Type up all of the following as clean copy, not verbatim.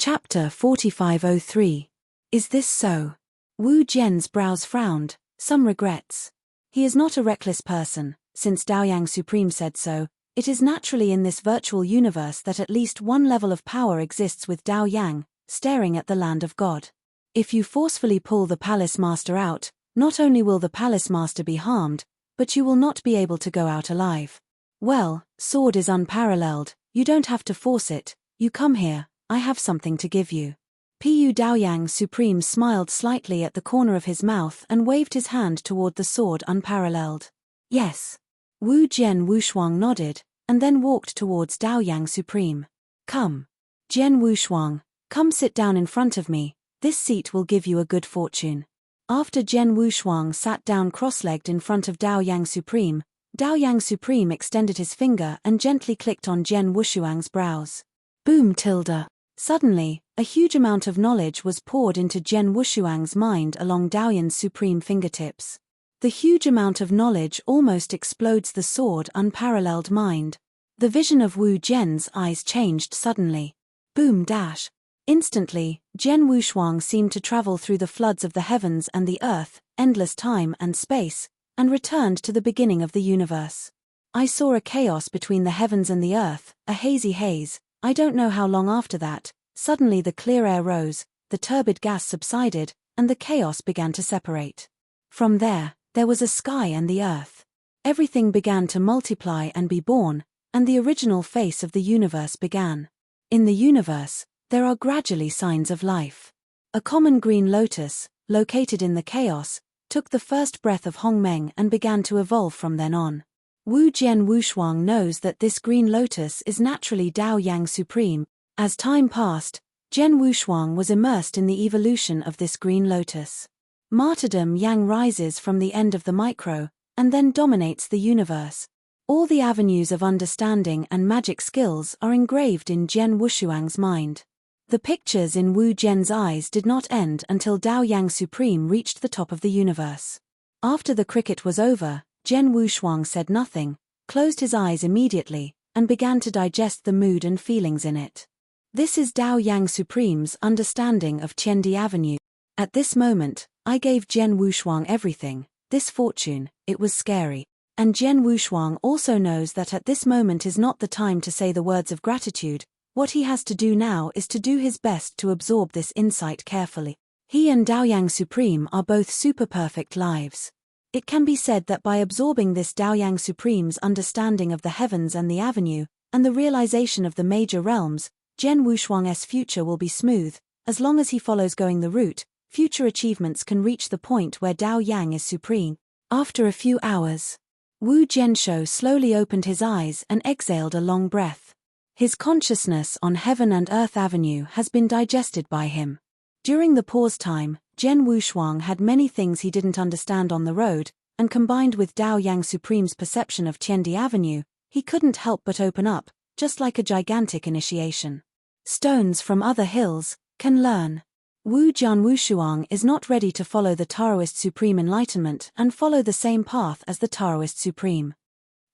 Chapter 4503. Is this so? Wu Jian's brows frowned, some regrets. He is not a reckless person, since Daoyang Supreme said so. It is naturally in this virtual universe that at least one level of power exists with Daoyang, staring at the land of God. If you forcefully pull the palace master out, not only will the palace master be harmed, but you will not be able to go out alive. Well, sword is unparalleled, you don't have to force it, you come here, I have something to give you. Pu Daoyang Supreme smiled slightly at the corner of his mouth and waved his hand toward the sword unparalleled. Yes. Wu Jian Wushuang nodded, and then walked towards Daoyang Supreme. Come. Jian Wushuang, come sit down in front of me, this seat will give you a good fortune. After Jian Wushuang sat down cross-legged in front of Daoyang Supreme extended his finger and gently clicked on Jian Wushuang's brows. Boom tilde. Suddenly, a huge amount of knowledge was poured into Jian Wushuang's mind along Daoyan's supreme fingertips. The huge amount of knowledge almost explodes the sword unparalleled mind. The vision of Wu Jian's eyes changed suddenly. Boom dash. Instantly, Jian Wushuang seemed to travel through the floods of the heavens and the earth, endless time and space, and returned to the beginning of the universe. I saw a chaos between the heavens and the earth, a hazy haze. I don't know how long after that, suddenly the clear air rose, the turbid gas subsided, and the chaos began to separate. From there was a sky and the earth. Everything began to multiply and be born, and the original face of the universe began. In the universe, there are gradually signs of life. A common green lotus, located in the chaos, took the first breath of Hongmeng and began to evolve from then on. Wu Jian Wushuang knows that this green lotus is naturally Daoyang Supreme. As time passed, Jian Wushuang was immersed in the evolution of this green lotus. Martyrdom Yang rises from the end of the micro, and then dominates the universe. All the avenues of understanding and magic skills are engraved in Jian Wushuang's mind. The pictures in Wu Jian's eyes did not end until Daoyang Supreme reached the top of the universe. After the cricket was over, Jian Wushuang said nothing, closed his eyes immediately, and began to digest the mood and feelings in it. This is Daoyang Supreme's understanding of Qiandi Avenue. At this moment, I gave Jian Wushuang everything, this fortune, it was scary. And Jian Wushuang also knows that at this moment is not the time to say the words of gratitude. What he has to do now is to do his best to absorb this insight carefully. He and Daoyang Supreme are both super-perfect lives. It can be said that by absorbing this Daoyang Supreme's understanding of the heavens and the avenue, and the realization of the major realms, Jian Wushuang's future will be smooth. As long as he follows going the route, future achievements can reach the point where Daoyang is supreme. After a few hours, Wu Jianshou slowly opened his eyes and exhaled a long breath. His consciousness on Heaven and Earth Avenue has been digested by him. During the pause time, Jian Wushuang had many things he didn't understand on the road, and combined with Daoyang Supreme's perception of Qiandi Avenue, he couldn't help but open up, just like a gigantic initiation. Stones from other hills can learn. Wu Jian Wushuang is not ready to follow the Taoist Supreme Enlightenment and follow the same path as the Taoist Supreme.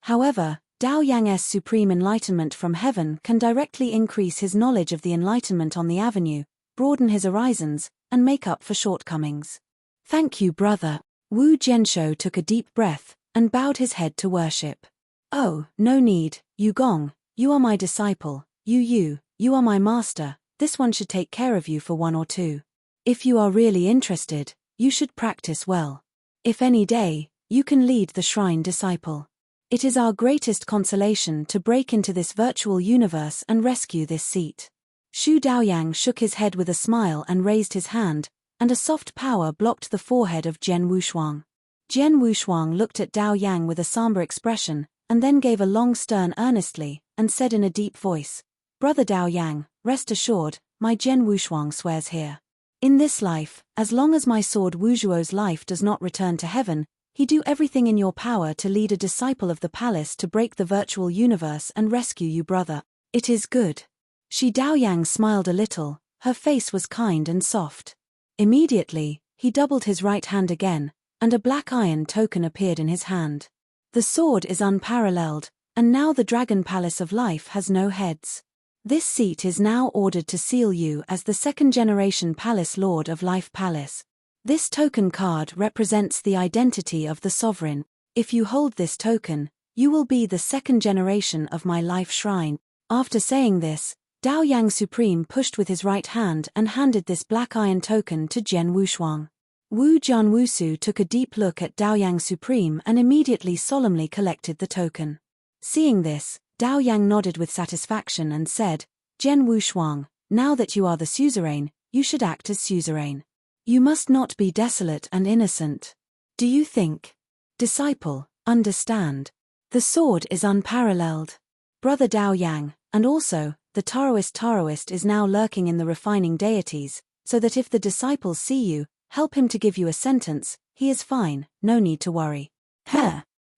However, Daoyang's Supreme Enlightenment from heaven can directly increase his knowledge of the enlightenment on the avenue, broaden his horizons, and make up for shortcomings. Thank you, brother. Wu Jianshou took a deep breath, and bowed his head to worship. Oh, no need, Yu Gong, you are my disciple, you are my master, this one should take care of you for 1 or 2. If you are really interested, you should practice well. If any day, you can lead the shrine disciple. It is our greatest consolation to break into this virtual universe and rescue this seat. Shu Daoyang shook his head with a smile and raised his hand, and a soft power blocked the forehead of Jian Wushuang. Jian Wushuang looked at Daoyang with a somber expression, and then gave a long stern earnestly, and said in a deep voice, Brother Daoyang, rest assured, my Jian Wushuang swears here. In this life, as long as my sword Wuzhuo's life does not return to heaven, he do everything in your power to lead a disciple of the palace to break the virtual universe and rescue you, brother. It is good. Shi Daoyang smiled a little, her face was kind and soft. Immediately, he doubled his right hand again, and a black iron token appeared in his hand. The sword is unparalleled, and now the Dragon Palace of Life has no heads. This seat is now ordered to seal you as the second-generation Palace Lord of Life Palace. This token card represents the identity of the sovereign. If you hold this token, you will be the second generation of my life shrine. After saying this, Daoyang Supreme pushed with his right hand and handed this black iron token to Jian Wushuang. Wu Jianwusu took a deep look at Daoyang Supreme and immediately solemnly collected the token. Seeing this, Daoyang nodded with satisfaction and said, Jian Wushuang, now that you are the suzerain, you should act as suzerain. You must not be desolate and innocent. Do you think? Disciple, understand. The sword is unparalleled. Brother Daoyang, and also, the Taoist is now lurking in the refining deities, so that if the disciples see you, help him to give you a sentence, he is fine, no need to worry.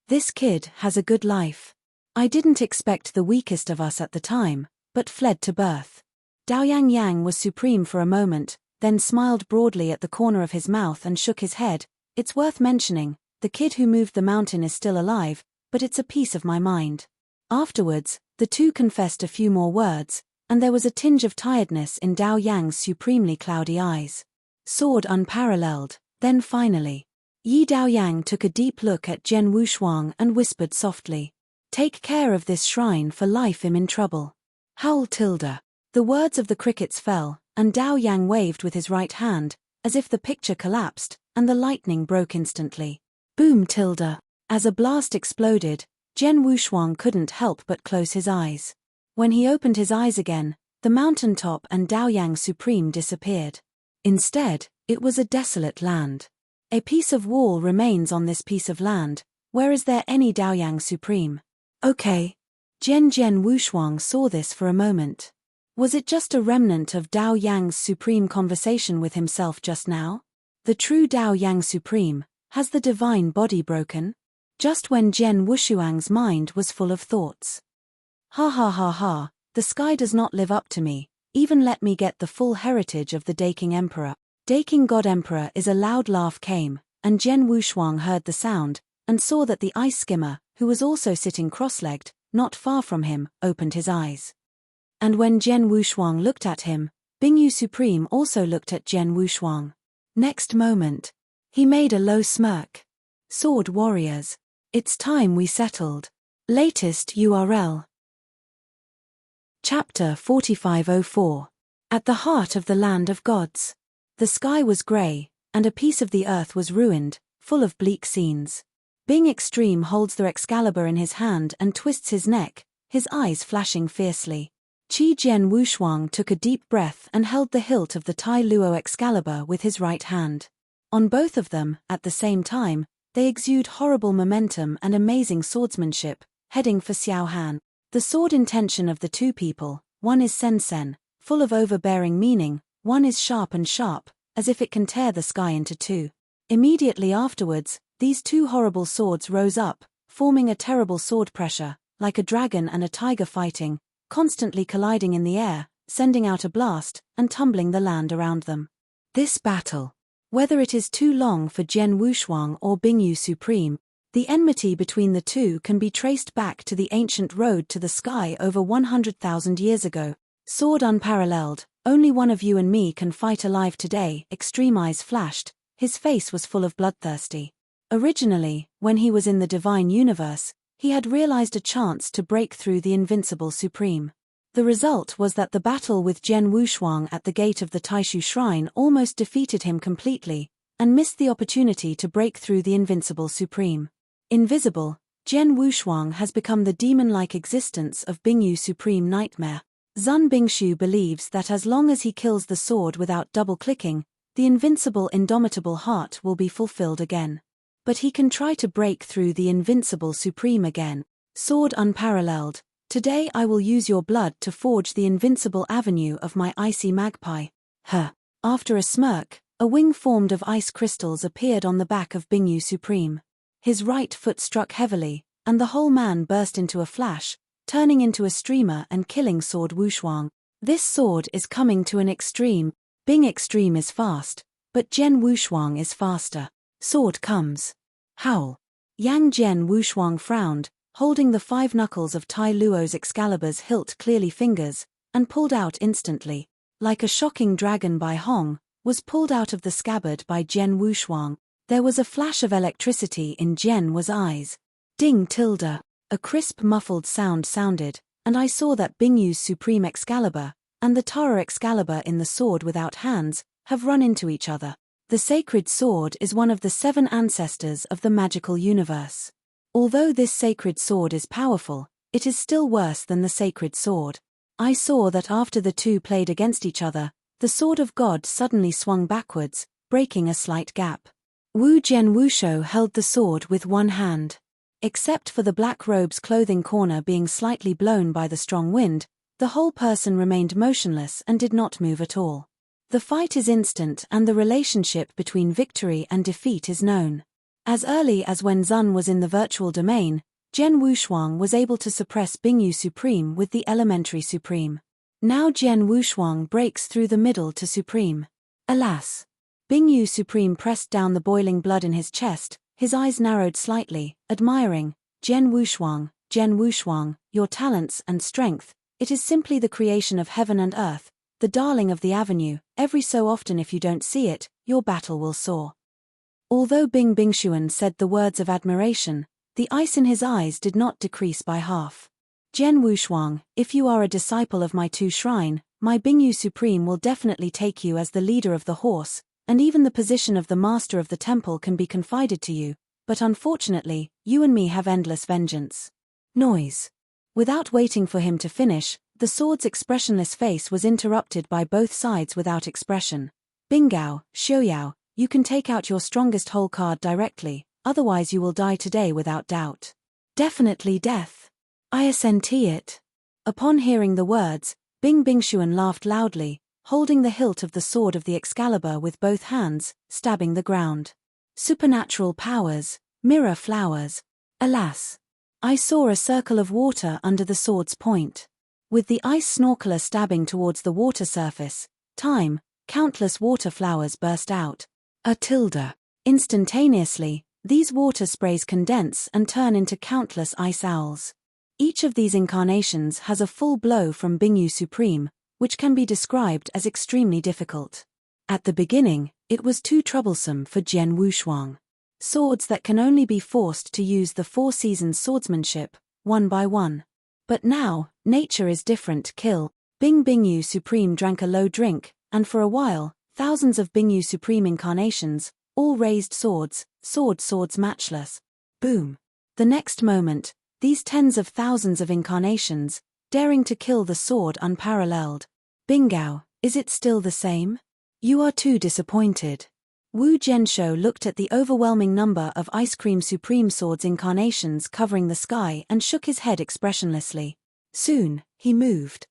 This kid has a good life. I didn't expect the weakest of us at the time, but fled to birth. Daoyang Yang was supreme for a moment, then smiled broadly at the corner of his mouth and shook his head. It's worth mentioning, the kid who moved the mountain is still alive, but it's a piece of my mind. Afterwards, the two confessed a few more words, and there was a tinge of tiredness in Daoyang's supremely cloudy eyes. Sword unparalleled, then finally. Yi Daoyang took a deep look at Jian Wushuang and whispered softly, Take care of this shrine for life I'm in trouble. Howl tilde. The words of the crickets fell, and Daoyang waved with his right hand, as if the picture collapsed, and the lightning broke instantly. Boom tilde. As a blast exploded, Jian Wushuang couldn't help but close his eyes. When he opened his eyes again, the mountaintop and Daoyang Supreme disappeared. Instead, it was a desolate land. A piece of wall remains on this piece of land. Where is there any Daoyang Supreme? Okay. Jian Wushuang saw this for a moment. Was it just a remnant of Daoyang's supreme conversation with himself just now? The true Daoyang Supreme, has the divine body broken? Just when Jian Wushuang's mind was full of thoughts. Ha ha ha ha, the sky does not live up to me, even let me get the full heritage of the Daking Emperor. Daking God Emperor is a loud laugh came, and Jian Wushuang heard the sound, and saw that the ice skimmer, who was also sitting cross-legged, not far from him, opened his eyes. And when Jian Wushuang looked at him, Bingyu Supreme also looked at Jian Wushuang. Next moment, he made a low smirk. Sword warriors. It's time we settled. Latest URL. Chapter 4504. At the heart of the land of gods. The sky was grey, and a piece of the earth was ruined, full of bleak scenes. Bing Extreme holds the Excalibur in his hand and twists his neck, his eyes flashing fiercely. Qi Jian Wushuang took a deep breath and held the hilt of the Tai Luo Excalibur with his right hand. On both of them, at the same time, they exude horrible momentum and amazing swordsmanship, heading for Xiao Han. The sword intention of the two people, one is sen-sen, full of overbearing meaning, one is sharp and sharp, as if it can tear the sky into two. Immediately afterwards, these two horrible swords rose up, forming a terrible sword pressure, like a dragon and a tiger fighting, constantly colliding in the air, sending out a blast, and tumbling the land around them. This battle. Whether it is too long for Jian Wushuang or Bingyu Supreme, the enmity between the two can be traced back to the ancient road to the sky over 100,000 years ago. Sword unparalleled, only one of you and me can fight alive today. Extreme eyes flashed, his face was full of bloodthirsty. Originally, when he was in the divine universe, he had realized a chance to break through the invincible Supreme. The result was that the battle with Jian Wushuang at the gate of the Taishu Shrine almost defeated him completely, and missed the opportunity to break through the invincible Supreme. Invisible, Jian Wushuang has become the demon-like existence of Bingyu Supreme Nightmare. Zun Bingshu believes that as long as he kills the sword without double-clicking, the invincible indomitable heart will be fulfilled again. But he can try to break through the invincible Supreme again. Sword unparalleled. Today I will use your blood to forge the invincible avenue of my icy magpie. After a smirk, a wing formed of ice crystals appeared on the back of Bingyu Supreme. His right foot struck heavily, and the whole man burst into a flash, turning into a streamer and killing Sword Wushuang. This sword is coming to an extreme. Bing Extreme is fast, but Jian Wushuang is faster. Sword comes. Howl. Yang Jian Wushuang frowned, holding the 5 knuckles of Tai Luo's Excalibur's hilt clearly fingers, and pulled out instantly. Like a shocking dragon by Hong, was pulled out of the scabbard by Jian Wushuang. There was a flash of electricity in Jian Wu's eyes. Ding tilde. A crisp muffled sound sounded, and I saw that Bingyu's supreme Excalibur, and the Tara Excalibur in the sword without hands, have run into each other. The sacred sword is one of the 7 ancestors of the magical universe. Although this sacred sword is powerful, it is still worse than the sacred sword. I saw that after the two played against each other, the sword of God suddenly swung backwards, breaking a slight gap. Wu Jian Wushou held the sword with one hand. Except for the black robe's clothing corner being slightly blown by the strong wind, the whole person remained motionless and did not move at all. The fight is instant and the relationship between victory and defeat is known. As early as when Zun was in the virtual domain, Jian Wushuang was able to suppress Bingyu Supreme with the Elementary Supreme. Now Jian Wushuang breaks through the middle to Supreme. Alas! Bingyu Supreme pressed down the boiling blood in his chest, his eyes narrowed slightly, admiring, Jian Wushuang, your talents and strength, it is simply the creation of heaven and earth, the darling of the avenue, every so often if you don't see it, your battle will soar. Although Bing Bingshuan said the words of admiration, the ice in his eyes did not decrease by half. Jian Wushuang, if you are a disciple of my 2 shrine, my Bingyu Supreme will definitely take you as the leader of the horse, and even the position of the master of the temple can be confided to you, but unfortunately, you and me have endless vengeance. Noise. Without waiting for him to finish, the sword's expressionless face was interrupted by both sides without expression. Bingao, Xiuyao, you can take out your strongest hole card directly, otherwise you will die today without doubt. Definitely death. I assent it. Upon hearing the words, Bing Bingshuan laughed loudly, holding the hilt of the sword of the Excalibur with both hands, stabbing the ground. Supernatural powers, mirror flowers. Alas! I saw a circle of water under the sword's point. With the ice snorkeler stabbing towards the water surface, countless water flowers burst out. A tilde. Instantaneously, these water sprays condense and turn into countless ice owls. Each of these incarnations has a full blow from Bingyu Supreme, which can be described as extremely difficult. At the beginning, it was too troublesome for Jian Wushuang. Swords that can only be forced to use the 4 seasons swordsmanship, one by one. But now, nature is different. Kill. Bingyu Supreme drank a low drink, and for a while, thousands of Bingyu Supreme incarnations, all raised swords matchless. Boom. The next moment, these tens of thousands of incarnations, daring to kill the sword unparalleled. Bingao, is it still the same? You are too disappointed. Wu Zhenshou looked at the overwhelming number of Ice Cream Supreme Swords incarnations covering the sky and shook his head expressionlessly. Soon, he moved.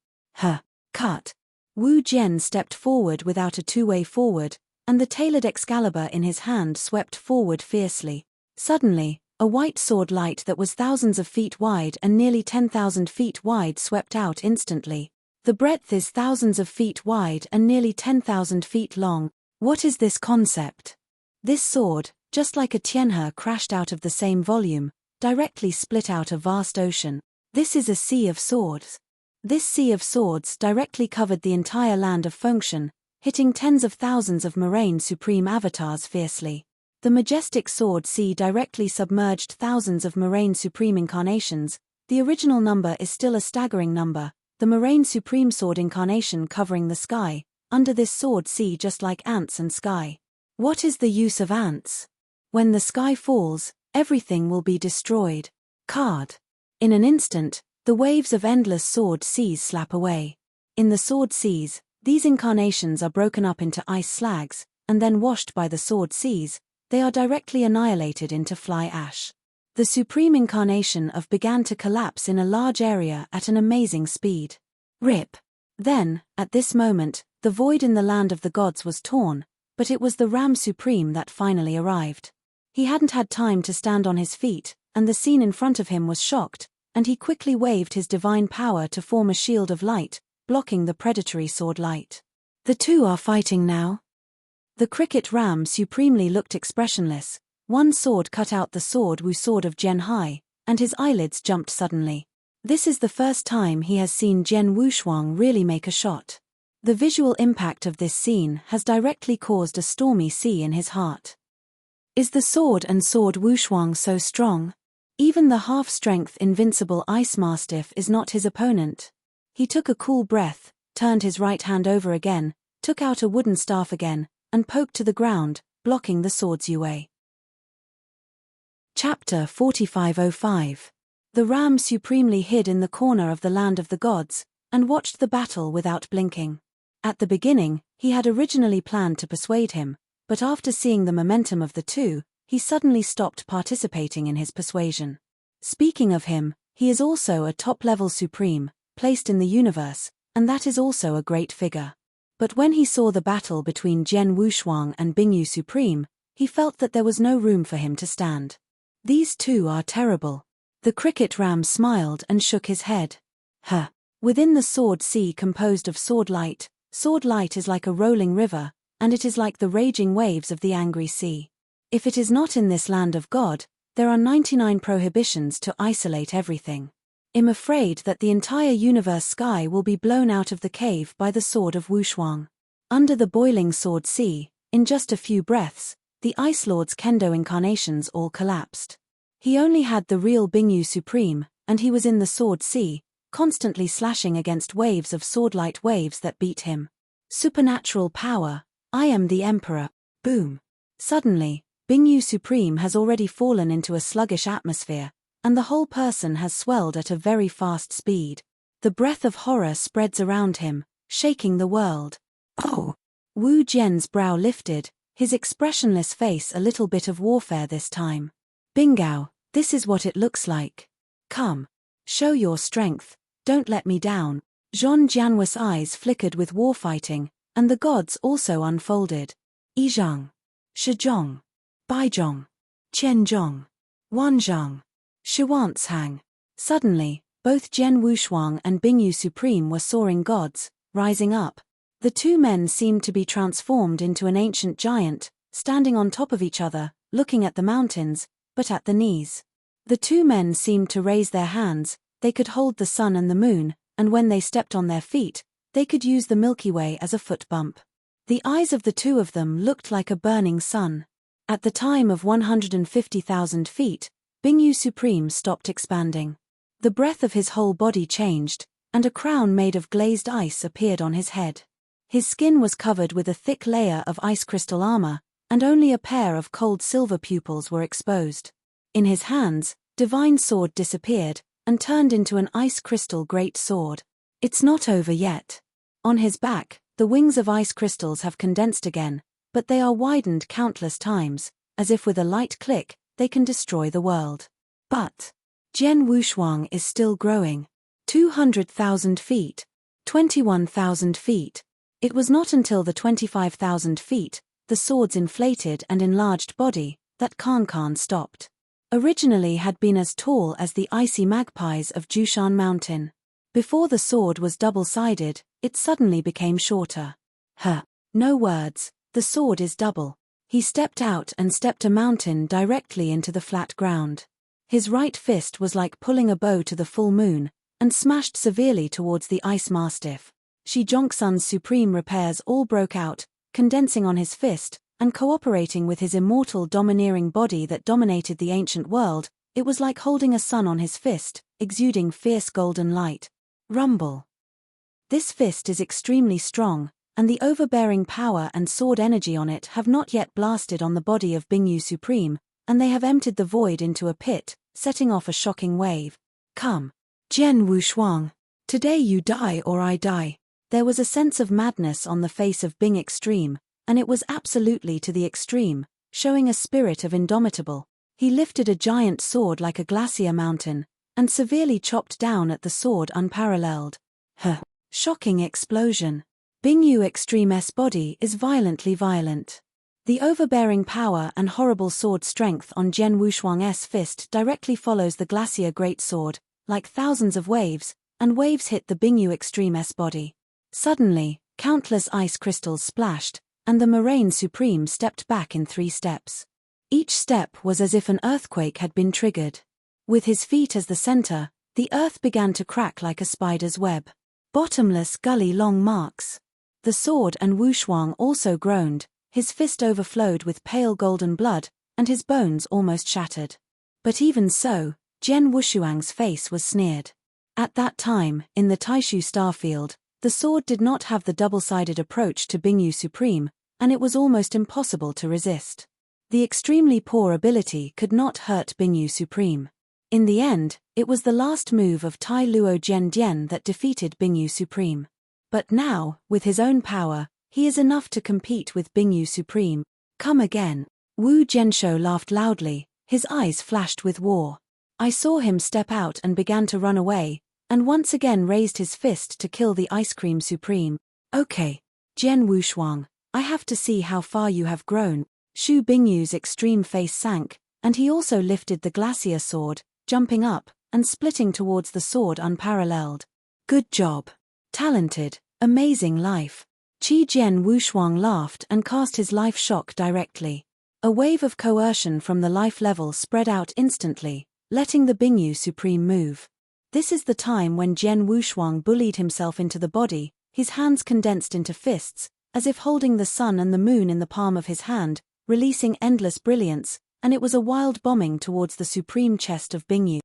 Cut. Wu Zhen stepped forward without a two-way forward, and the tailored Excalibur in his hand swept forward fiercely. Suddenly, a white sword light that was thousands of feet wide and nearly 10,000 feet wide swept out instantly. The breadth is thousands of feet wide and nearly 10,000 feet long. What is this concept? This sword, just like a tianhe crashed out of the same volume, directly split out a vast ocean. This is a sea of swords. This sea of swords directly covered the entire land of Fengshan, hitting tens of thousands of Moraine Supreme avatars fiercely. The majestic sword sea directly submerged thousands of Moraine Supreme incarnations. The original number is still a staggering number, the Moraine Supreme sword incarnation covering the sky, under this sword sea just like ants and sky. What is the use of ants? When the sky falls, everything will be destroyed. Card. In an instant, the waves of endless sword seas slap away. In the sword seas, these incarnations are broken up into ice slags, and then washed by the sword seas, they are directly annihilated into fly ash. The Supreme Incarnation of began to collapse in a large area at an amazing speed. Rip. Then, at this moment, the void in the land of the gods was torn, but it was the Ram Supreme that finally arrived. He hadn't had time to stand on his feet, and the scene in front of him was shocked, and he quickly waved his divine power to form a shield of light, blocking the predatory sword light. The two are fighting now. The cricket Ram supremely looked expressionless. One sword cut out the sword Wu sword of Jian Hai, and his eyelids jumped suddenly. This is the first time he has seen Jian Wushuang really make a shot. The visual impact of this scene has directly caused a stormy sea in his heart. Is the sword and sword Wushuang so strong? Even the half-strength invincible ice mastiff is not his opponent. He took a cool breath, turned his right hand over again, took out a wooden staff again, and poked to the ground, blocking the sword's Yue. Chapter 4505. The ram supremely hid in the corner of the land of the gods, and watched the battle without blinking. At the beginning, he had originally planned to persuade him, but after seeing the momentum of the two, he suddenly stopped participating in his persuasion. Speaking of him, he is also a top-level supreme, placed in the universe, and that is also a great figure. But when he saw the battle between Jian Wushuang and Bingyu Supreme, he felt that there was no room for him to stand. These two are terrible. The cricket ram smiled and shook his head. Within the sword sea composed of sword light is like a rolling river, and it is like the raging waves of the angry sea. If it is not in this land of God, there are 99 prohibitions to isolate everything. I'm afraid that the entire universe sky will be blown out of the cave by the sword of Wushuang. Under the boiling sword sea, in just a few breaths, the Ice Lord's kendo incarnations all collapsed. He only had the real Bingyu Supreme, and he was in the sword sea, constantly slashing against waves of swordlight waves that beat him. Supernatural power, I am the Emperor, boom. Suddenly, Bingyu Supreme has already fallen into a sluggish atmosphere, and the whole person has swelled at a very fast speed. The breath of horror spreads around him, shaking the world. Oh! Wu Jian's brow lifted, his expressionless face a little bit of warfare this time. Bingao, this is what it looks like. Come. Show your strength, don't let me down. Zhong Jianhui's eyes flickered with warfighting, and the gods also unfolded. Yizhang. Shizhong. Baizhong. Qianzhong. Wanzhang. Shuanzhang. Suddenly, both Jian Wushuang and Bingyu Supreme were soaring gods, rising up. The two men seemed to be transformed into an ancient giant, standing on top of each other, looking at the mountains, but at the knees. The two men seemed to raise their hands, they could hold the sun and the moon, and when they stepped on their feet, they could use the Milky Way as a foot bump. The eyes of the two of them looked like a burning sun. At the time of 150,000 feet, Bingyu Supreme stopped expanding. The breath of his whole body changed, and a crown made of glazed ice appeared on his head. His skin was covered with a thick layer of ice crystal armor, and only a pair of cold silver pupils were exposed. In his hands, divine sword disappeared, and turned into an ice crystal great sword. It's not over yet. On his back, the wings of ice crystals have condensed again, but they are widened countless times, as if with a light click, they can destroy the world. But Jian Wushuang is still growing. 200,000 feet. 21,000 feet. It was not until the 25,000 feet, the sword's inflated and enlarged body, that Kankan stopped. Originally had been as tall as the icy magpies of Jushan Mountain. Before the sword was double-sided, it suddenly became shorter. No words, the sword is double. He stepped out and stepped a mountain directly into the flat ground. His right fist was like pulling a bow to the full moon, and smashed severely towards the ice mastiff. Shi Zhongsun's supreme repairs all broke out, condensing on his fist, and cooperating with his immortal domineering body that dominated the ancient world. It was like holding a sun on his fist, exuding fierce golden light. Rumble. This fist is extremely strong, and the overbearing power and sword energy on it have not yet blasted on the body of Bingyu Supreme, and they have emptied the void into a pit, setting off a shocking wave. Come. Jian Wushuang. Today you die or I die. There was a sense of madness on the face of Bing Extreme, and it was absolutely to the extreme, showing a spirit of indomitable. He lifted a giant sword like a glacier mountain, and severely chopped down at the sword unparalleled. Shocking explosion. Bingyu Extreme's body is violently violent. The overbearing power and horrible sword strength on Jian Wushuang's fist directly follows the glacier great sword, like thousands of waves, and waves hit the Bingyu Extreme's body. Suddenly, countless ice crystals splashed, and the Moraine Supreme stepped back in 3 steps. Each step was as if an earthquake had been triggered. With his feet as the center, The earth began to crack like a spider's web. Bottomless gully-long marks. The sword and Wushuang also groaned, his fist overflowed with pale golden blood, and his bones almost shattered. But even so, Jian Wushuang's face was sneered. At that time, in the Taishu starfield, the sword did not have the double-sided approach to Bingyu Supreme, and it was almost impossible to resist. The extremely poor ability could not hurt Bingyu Supreme. In the end, it was the last move of Tai Luo Jian Dian that defeated Bingyu Supreme. But now, with his own power, he is enough to compete with Bingyu Supreme. Come again. Wu Jianshou laughed loudly, his eyes flashed with war. I saw him step out and began to run away, and once again raised his fist to kill the Ice Cream Supreme. Okay. Jian Wushuang, I have to see how far you have grown. Shu Bingyu's extreme face sank, and he also lifted the glacier sword, jumping up, and splitting towards the sword unparalleled. Good job. Talented, amazing life. Qi Jian Wushuang laughed and cast his life shock directly. A wave of coercion from the life level spread out instantly, letting the Bingyu Supreme move. This is the time when Jian Wushuang bullied himself into the body, his hands condensed into fists, as if holding the sun and the moon in the palm of his hand, releasing endless brilliance, and it was a wild bombing towards the supreme chest of Bingyu.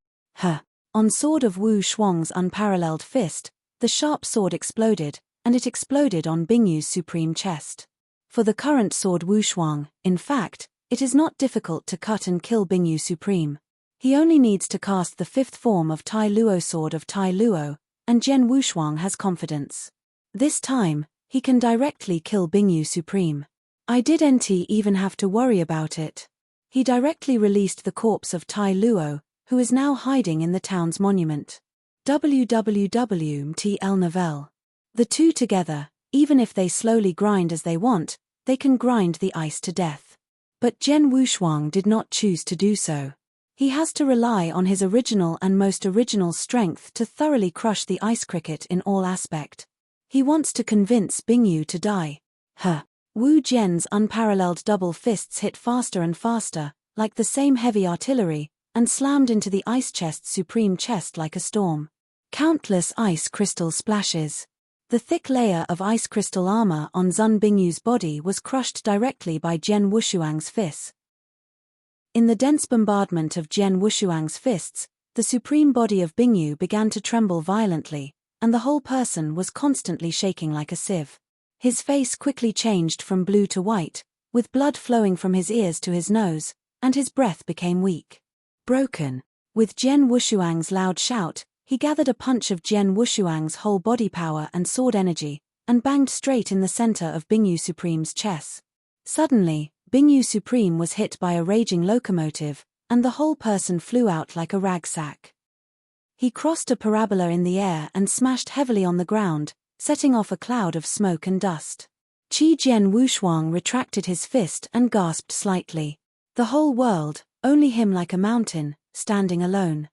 On sword of Wu Shuang's unparalleled fist, the sharp sword exploded, and it exploded on Bingyu's supreme chest. For the current sword Wushuang, in fact, it is not difficult to cut and kill Bingyu Supreme. He only needs to cast the fifth form of Tai Luo sword of Tai Luo, and Jian Wushuang has confidence. This time, he can directly kill Bingyu Supreme. I didn't even have to worry about it. He directly released the corpse of Tai Luo, who is now hiding in the town's monument. www.tl Novelle. The two together, even if they slowly grind as they want, they can grind the ice to death. But Jian Wushuang did not choose to do so. He has to rely on his original and most original strength to thoroughly crush the ice cricket in all aspect. He wants to convince Bingyu to die. Wu Jian's unparalleled double fists hit faster and faster, like the same heavy artillery, and slammed into the ice chest's supreme chest like a storm. Countless ice crystal splashes. The thick layer of ice crystal armor on Zun Bingyu's body was crushed directly by Jian Wushuang's fists. In the dense bombardment of Jian Wushuang's fists, the supreme body of Bingyu began to tremble violently, and the whole person was constantly shaking like a sieve. His face quickly changed from blue to white, with blood flowing from his ears to his nose, and his breath became weak. Broken. With Jian Wushuang's loud shout, he gathered a punch of Jian Wushuang's whole body power and sword energy, and banged straight in the center of Bingyu Supreme's chest. Suddenly, Bingyu Supreme was hit by a raging locomotive, and the whole person flew out like a rag sack. He crossed a parabola in the air and smashed heavily on the ground, setting off a cloud of smoke and dust. Qi Jian Wushuang retracted his fist and gasped slightly. The whole world, only him like a mountain, standing alone.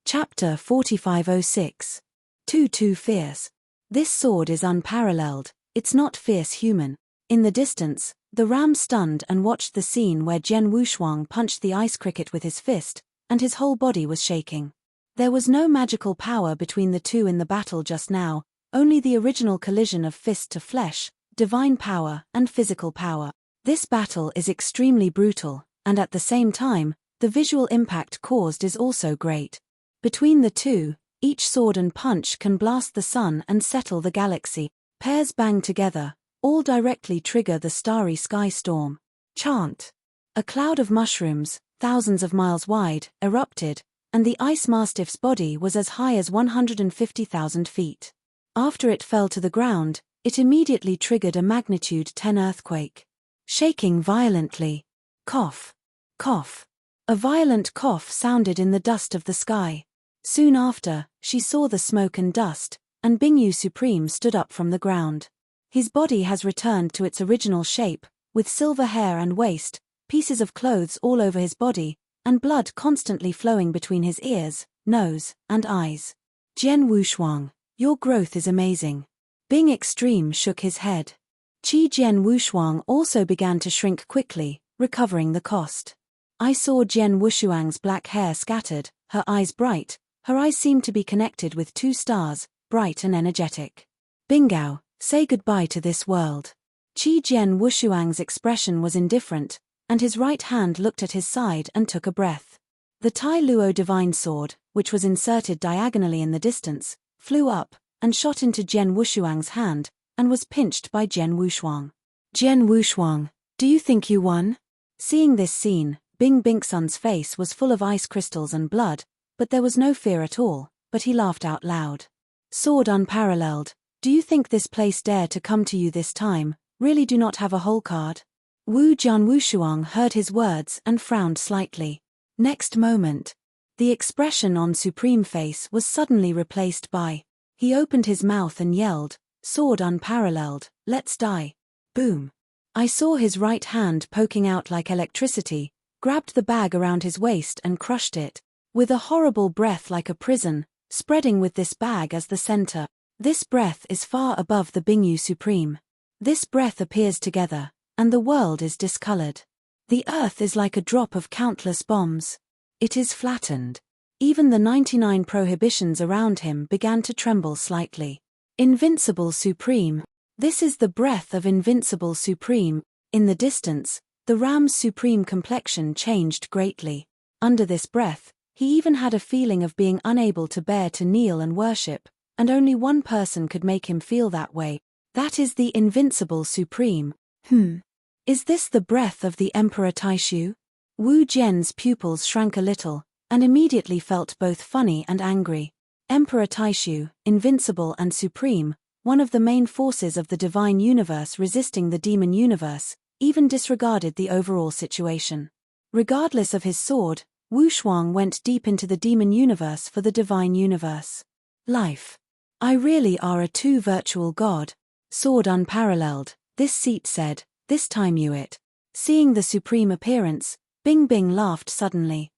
Chapter 4506. Too fierce. This sword is unparalleled, it's not fierce human. In the distance, the ram stunned and watched the scene where Jian Wushuang punched the ice cricket with his fist, and his whole body was shaking. There was no magical power between the two in the battle just now, only the original collision of fist to flesh, divine power and physical power. This battle is extremely brutal, and at the same time, the visual impact caused is also great. Between the two, each sword and punch can blast the sun and settle the galaxy. Pairs bang together, all directly trigger the starry sky storm. Chant. A cloud of mushrooms, thousands of miles wide, erupted, and the ice mastiff's body was as high as 150,000 feet. After it fell to the ground, it immediately triggered a magnitude 10 earthquake. Shaking violently. Cough. Cough. A violent cough sounded in the dust of the sky. Soon after, she saw the smoke and dust, and Bingyu Supreme stood up from the ground. His body has returned to its original shape, with silver hair and waist, pieces of clothes all over his body, and blood constantly flowing between his ears, nose, and eyes. Jian Wushuang, your growth is amazing. Bing Extreme shook his head. Qi Jian Wushuang also began to shrink quickly, recovering the cost. I saw Jian Wushuang's black hair scattered, her eyes bright. Her eyes seemed to be connected with two stars, bright and energetic. Bingao, say goodbye to this world. Qi Jian Wushuang's expression was indifferent, and his right hand looked at his side and took a breath. The Tai Luo divine sword, which was inserted diagonally in the distance, flew up, and shot into Jian Wushuang's hand, and was pinched by Jian Wushuang. Jian Wushuang, do you think you won? Seeing this scene, Bing Bingsun's face was full of ice crystals and blood, but there was no fear at all, but he laughed out loud. Sword unparalleled, do you think this place dare to come to you this time, really do not have a whole card? Wu Jian Wushuang heard his words and frowned slightly. Next moment, the expression on Supreme face was suddenly replaced by, he opened his mouth and yelled, sword unparalleled, let's die. Boom. I saw his right hand poking out like electricity, grabbed the bag around his waist and crushed it, with a horrible breath like a prison, spreading with this bag as the center. This breath is far above the Bingyu Supreme. This breath appears together, and the world is discolored. The earth is like a drop of countless bombs. It is flattened. Even the 99 prohibitions around him began to tremble slightly. Invincible Supreme. This is the breath of Invincible Supreme. In the distance, the Ram's supreme complexion changed greatly. Under this breath, he even had a feeling of being unable to bear to kneel and worship, and only one person could make him feel that way. That is the Invincible Supreme. Is this the breath of the Emperor Taishu? Wu Jian's pupils shrank a little, and immediately felt both funny and angry. Emperor Taishu, invincible and supreme, one of the main forces of the divine universe resisting the demon universe, even disregarded the overall situation. Regardless of his sword, Wu Shuang went deep into the demon universe for the divine universe. Life. I really are a too virtual god. Sword unparalleled, this seat said, this time you it. Seeing the supreme appearance, Bing Bing laughed suddenly.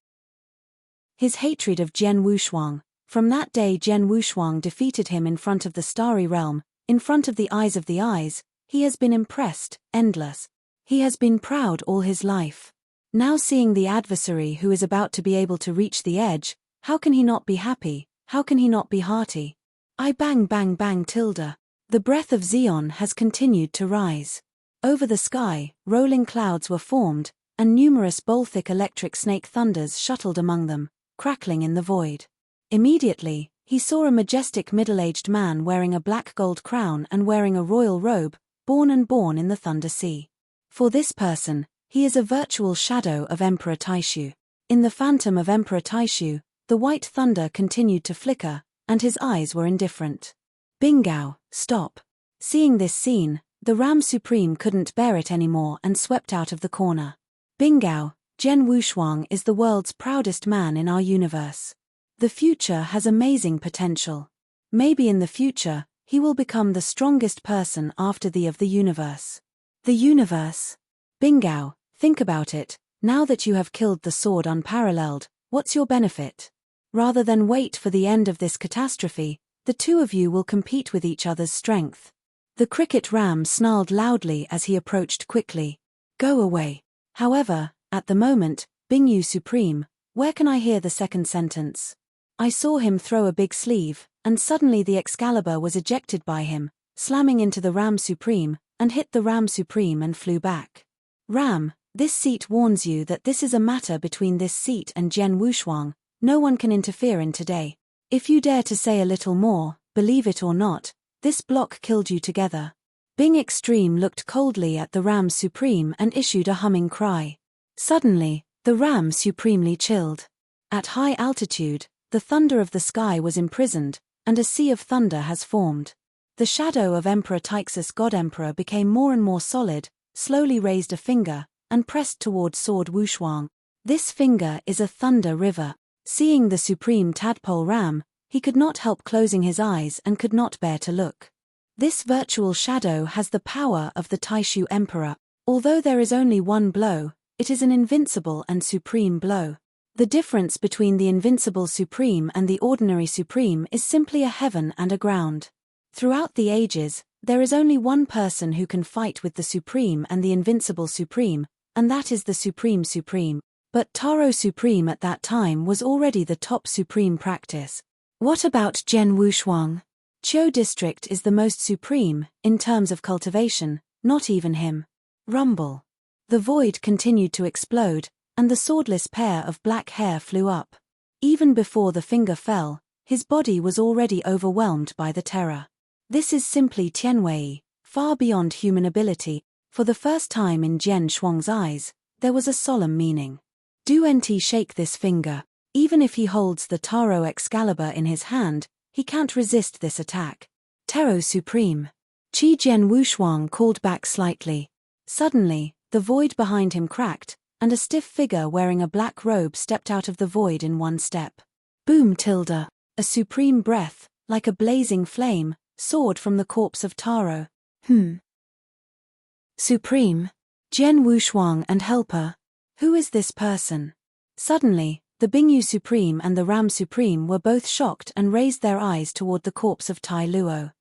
His hatred of Jian Wushuang. From that day Jian Wushuang defeated him in front of the starry realm, in front of the eyes, he has been impressed, endless. He has been proud all his life. Now seeing the adversary who is about to be able to reach the edge, how can he not be happy, how can he not be hearty? I bang bang bang tilde. The breath of Xion has continued to rise. Over the sky, rolling clouds were formed, and numerous Bolthic electric snake thunders shuttled among them, crackling in the void. Immediately, he saw a majestic middle-aged man wearing a black gold crown and wearing a royal robe, born in the Thunder Sea. For this person, he is a virtual shadow of Emperor Taishu. In the phantom of Emperor Taishu, the white thunder continued to flicker, and his eyes were indifferent. Bingao, stop. Seeing this scene, the Ram Supreme couldn't bear it anymore and swept out of the corner. Bingao, Jian Wushuang is the world's proudest man in our universe. The future has amazing potential. Maybe in the future, he will become the strongest person after the of the universe. The universe. Bingao, think about it, now that you have killed the sword unparalleled, what's your benefit? Rather than wait for the end of this catastrophe, the two of you will compete with each other's strength. The cricket ram snarled loudly as he approached quickly. Go away. However, at the moment, Bingyu Supreme, where can I hear the second sentence? I saw him throw a big sleeve, and suddenly the Excalibur was ejected by him, slamming into the Ram Supreme, and hit the Ram Supreme and flew back. Ram, this seat warns you that this is a matter between this seat and Jian Wushuang, no one can interfere in today. If you dare to say a little more, believe it or not, this block killed you together. Bing Extreme looked coldly at the Ram Supreme and issued a humming cry. Suddenly, the Ram supremely chilled. At high altitude, the thunder of the sky was imprisoned, and a sea of thunder has formed. The shadow of Emperor Taixus God Emperor became more and more solid, slowly raised a finger, and pressed toward Sword Wushuang. This finger is a thunder river. Seeing the supreme tadpole ram, he could not help closing his eyes and could not bear to look. This virtual shadow has the power of the Taishu Emperor. Although there is only one blow, it is an invincible and supreme blow. The difference between the invincible supreme and the ordinary supreme is simply a heaven and a ground. Throughout the ages, there is only one person who can fight with the supreme and the invincible supreme, and that is the supreme supreme. But Taro Supreme at that time was already the top supreme practice. What about Zhen Wushuang? Qiu district is the most supreme, in terms of cultivation, not even him. Rumble. The void continued to explode, and the swordless pair of black hair flew up. Even before the finger fell, his body was already overwhelmed by the terror. This is simply Tianwei, far beyond human ability. For the first time in Zhen Shuang's eyes, there was a solemn meaning. Do nt shake this finger. Even if he holds the Taro Excalibur in his hand, he can't resist this attack. Taro Supreme. Qi Zhen Wushuang called back slightly. Suddenly, the void behind him cracked, and a stiff figure wearing a black robe stepped out of the void in one step. Boom tilde. A supreme breath, like a blazing flame, soared from the corpse of Taro. Supreme. Zhen Wushuang and helper. Who is this person? Suddenly, the Bingyu Supreme and the Ram Supreme were both shocked and raised their eyes toward the corpse of Tai Luo.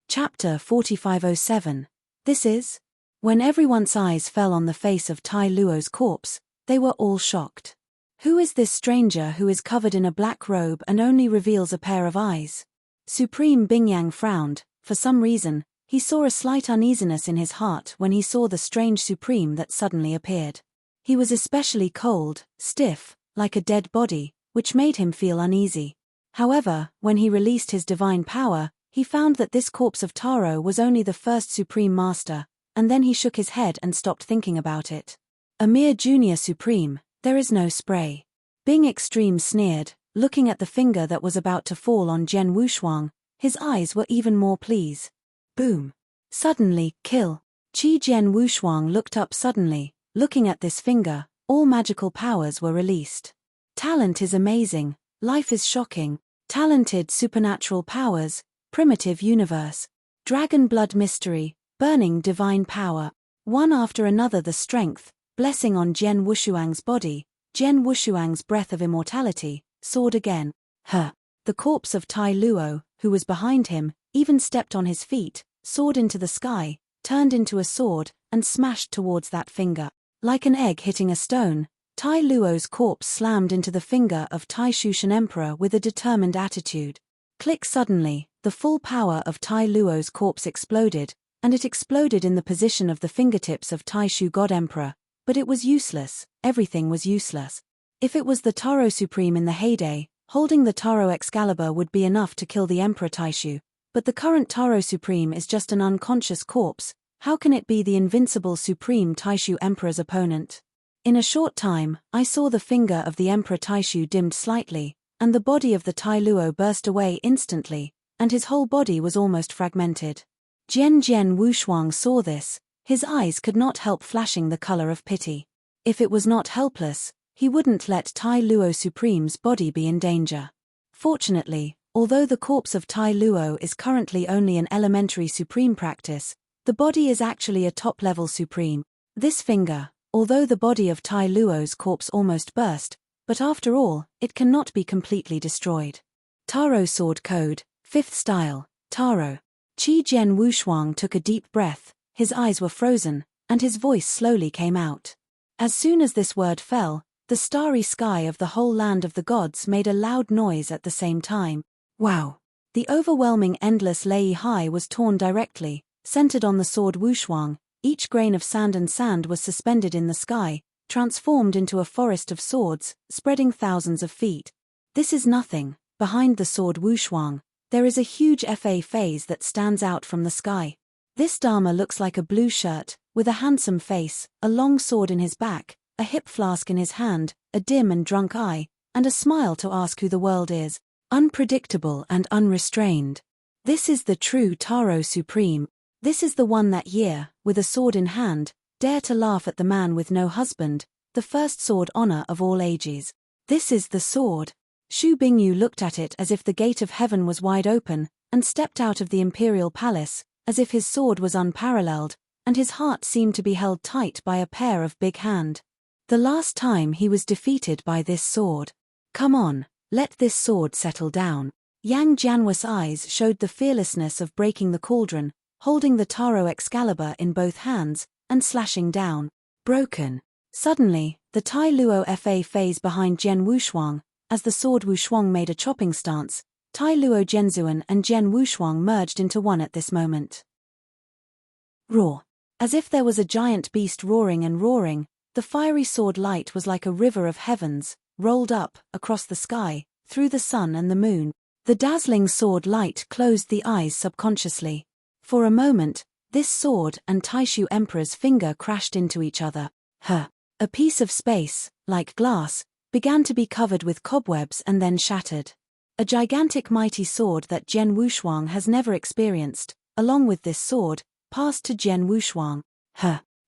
Chapter 4507. This is? When everyone's eyes fell on the face of Tai Luo's corpse, they were all shocked. Who is this stranger who is covered in a black robe and only reveals a pair of eyes? Supreme Bingyang frowned. For some reason, he saw a slight uneasiness in his heart when he saw the strange Supreme that suddenly appeared. He was especially cold, stiff, like a dead body, which made him feel uneasy. However, when he released his divine power, he found that this corpse of Taro was only the first Supreme Master, and then he shook his head and stopped thinking about it. A mere junior Supreme, there is no spray. Bing Extreme sneered, looking at the finger that was about to fall on Zhen Wushuang. His eyes were even more pleased. Boom. Suddenly, kill. Qi Zhen Wushuang looked up suddenly. Looking at this finger, all magical powers were released. Talent is amazing, life is shocking, talented supernatural powers, primitive universe, dragon blood mystery, burning divine power. One after another the strength, blessing on Zhen Wushuang's body, Zhen Wushuang's breath of immortality, soared again. The corpse of Tai Luo, who was behind him, even stepped on his feet, soared into the sky, turned into a sword, and smashed towards that finger. Like an egg hitting a stone, Tai Luo's corpse slammed into the finger of Tai Shushan Emperor with a determined attitude. Click suddenly, the full power of Tai Luo's corpse exploded, and it exploded in the position of the fingertips of Tai Shu God Emperor, but it was useless, everything was useless. If it was the Taro Supreme in the heyday, holding the Taro Excalibur would be enough to kill the Emperor Taishu, but the current Taro Supreme is just an unconscious corpse. How can it be the invincible Supreme Taishu Emperor's opponent? In a short time, I saw the finger of the Emperor Taishu dimmed slightly, and the body of the Tai Luo burst away instantly, and his whole body was almost fragmented. Zhen Wushuang saw this. His eyes could not help flashing the color of pity. If it was not helpless, he wouldn't let Tai Luo Supreme's body be in danger. Fortunately, although the corpse of Tai Luo is currently only an elementary Supreme practice, the body is actually a top-level Supreme. This finger, although the body of Tai Luo's corpse almost burst, but after all, it cannot be completely destroyed. Taro Sword Code, 5th Style, Taro. Qi Zhen Wushuang took a deep breath, his eyes were frozen, and his voice slowly came out. As soon as this word fell, the starry sky of the whole land of the gods made a loud noise at the same time. Wow! The overwhelming endless Lei Hai was torn directly, centered on the sword Wushuang. Each grain of sand and sand was suspended in the sky, transformed into a forest of swords, spreading thousands of feet. This is nothing. Behind the sword Wushuang, there is a huge fa phase that stands out from the sky. This Dharma looks like a blue shirt, with a handsome face, a long sword in his back, a hip flask in his hand, a dim and drunk eye, and a smile to ask who the world is. Unpredictable and unrestrained. This is the true Taro Supreme. This is the one that year, with a sword in hand, dare to laugh at the man with no husband, the first sword honor of all ages. This is the sword. Shu Bingyu looked at it as if the gate of heaven was wide open, and stepped out of the imperial palace, as if his sword was unparalleled, and his heart seemed to be held tight by a pair of big hands. The last time he was defeated by this sword. Come on, let this sword settle down. Yang Jianhua's eyes showed the fearlessness of breaking the cauldron, holding the Taro Excalibur in both hands, and slashing down. Broken. Suddenly, the Tai Luo Fa phase behind Jian Wushuang, as the sword Wushuang made a chopping stance, Tai Luo Zhenzuan and Jian Wushuang merged into one at this moment. Roar. As if there was a giant beast roaring and roaring, the fiery sword light was like a river of heavens, rolled up, across the sky, through the sun and the moon. The dazzling sword light closed the eyes subconsciously. For a moment, this sword and Taishu Emperor's finger crashed into each other. A piece of space, like glass, began to be covered with cobwebs and then shattered. A gigantic mighty sword that Jian Wushuang has never experienced, along with this sword, passed to Jian Wushuang.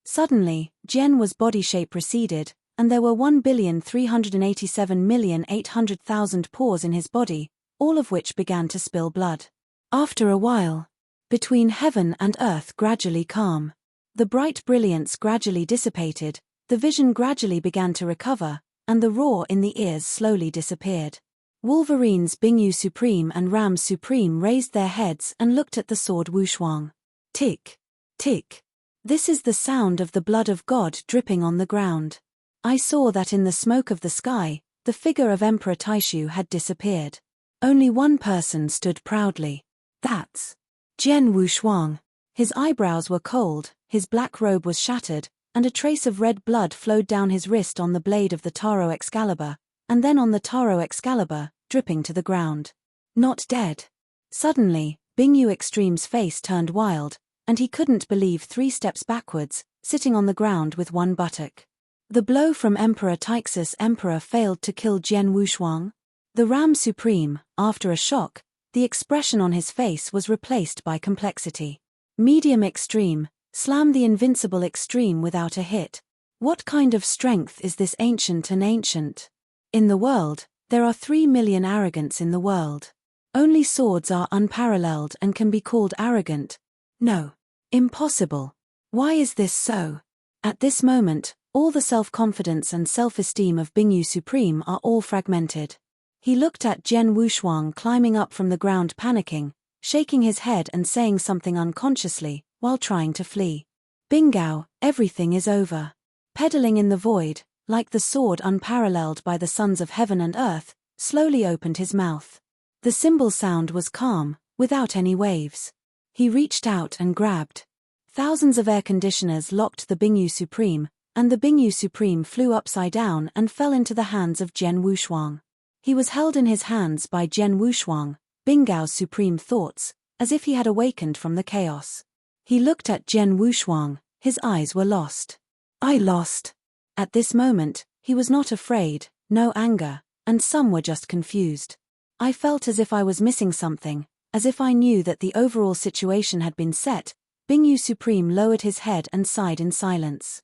Suddenly, Jian's body shape receded, and there were 1,387,800,000 pores in his body, all of which began to spill blood. After a while, between heaven and earth gradually calm. The bright brilliance gradually dissipated, the vision gradually began to recover, and the roar in the ears slowly disappeared. Wolverines Bingyu Supreme and Ram Supreme raised their heads and looked at the sword Wushuang. Tick, tick. This is the sound of the blood of God dripping on the ground. I saw that in the smoke of the sky, the figure of Emperor Taishu had disappeared. Only one person stood proudly. That's Jian Wushuang. His eyebrows were cold, his black robe was shattered, and a trace of red blood flowed down his wrist on the blade of the Taro Excalibur, and then on the Taro Excalibur, dripping to the ground. Not dead. Suddenly, Bingyu Extreme's face turned wild, and he couldn't believe 3 steps backwards, sitting on the ground with one buttock. The blow from Emperor Taixus Emperor failed to kill Jian Wushuang. The Ram Supreme, after a shock, the expression on his face was replaced by complexity. Medium Extreme, slam the invincible Extreme without a hit. What kind of strength is this ancient and ancient? In the world, there are 3 million arrogants in the world. Only swords are unparalleled and can be called arrogant. No. Impossible. Why is this so? At this moment, all the self-confidence and self-esteem of Bingyu Supreme are all fragmented. He looked at Jian Wushuang climbing up from the ground panicking, shaking his head and saying something unconsciously, while trying to flee. Bingao, everything is over. Pedaling in the void, like the sword unparalleled by the sons of heaven and earth, slowly opened his mouth. The cymbal sound was calm, without any waves. He reached out and grabbed. Thousands of air conditioners locked the Bingyu Supreme, and the Bingyu Supreme flew upside down and fell into the hands of Jian Wushuang. He was held in his hands by Jian Wushuang, Bingao's supreme thoughts, as if he had awakened from the chaos. He looked at Jian Wushuang, his eyes were lost. I lost. At this moment, he was not afraid, no anger, and some were just confused. I felt as if I was missing something, as if I knew that the overall situation had been set. Bingyu Supreme lowered his head and sighed in silence.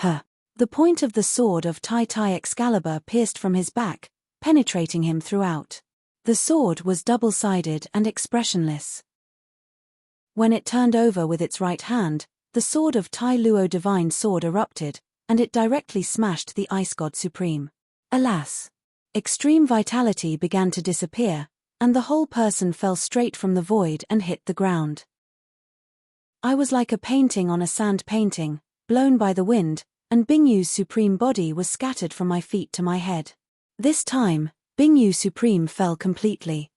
The point of the sword of Tai Excalibur pierced from his back, penetrating him throughout. The sword was double-sided and expressionless. When it turned over with its right hand, the sword of Tai Luo Divine Sword erupted, and it directly smashed the Ice God Supreme. Alas! Extreme vitality began to disappear, and the whole person fell straight from the void and hit the ground. I was like a painting on a sand painting, blown by the wind, and Bingyu's supreme body was scattered from my feet to my head. This time, Bingyu Supreme fell completely.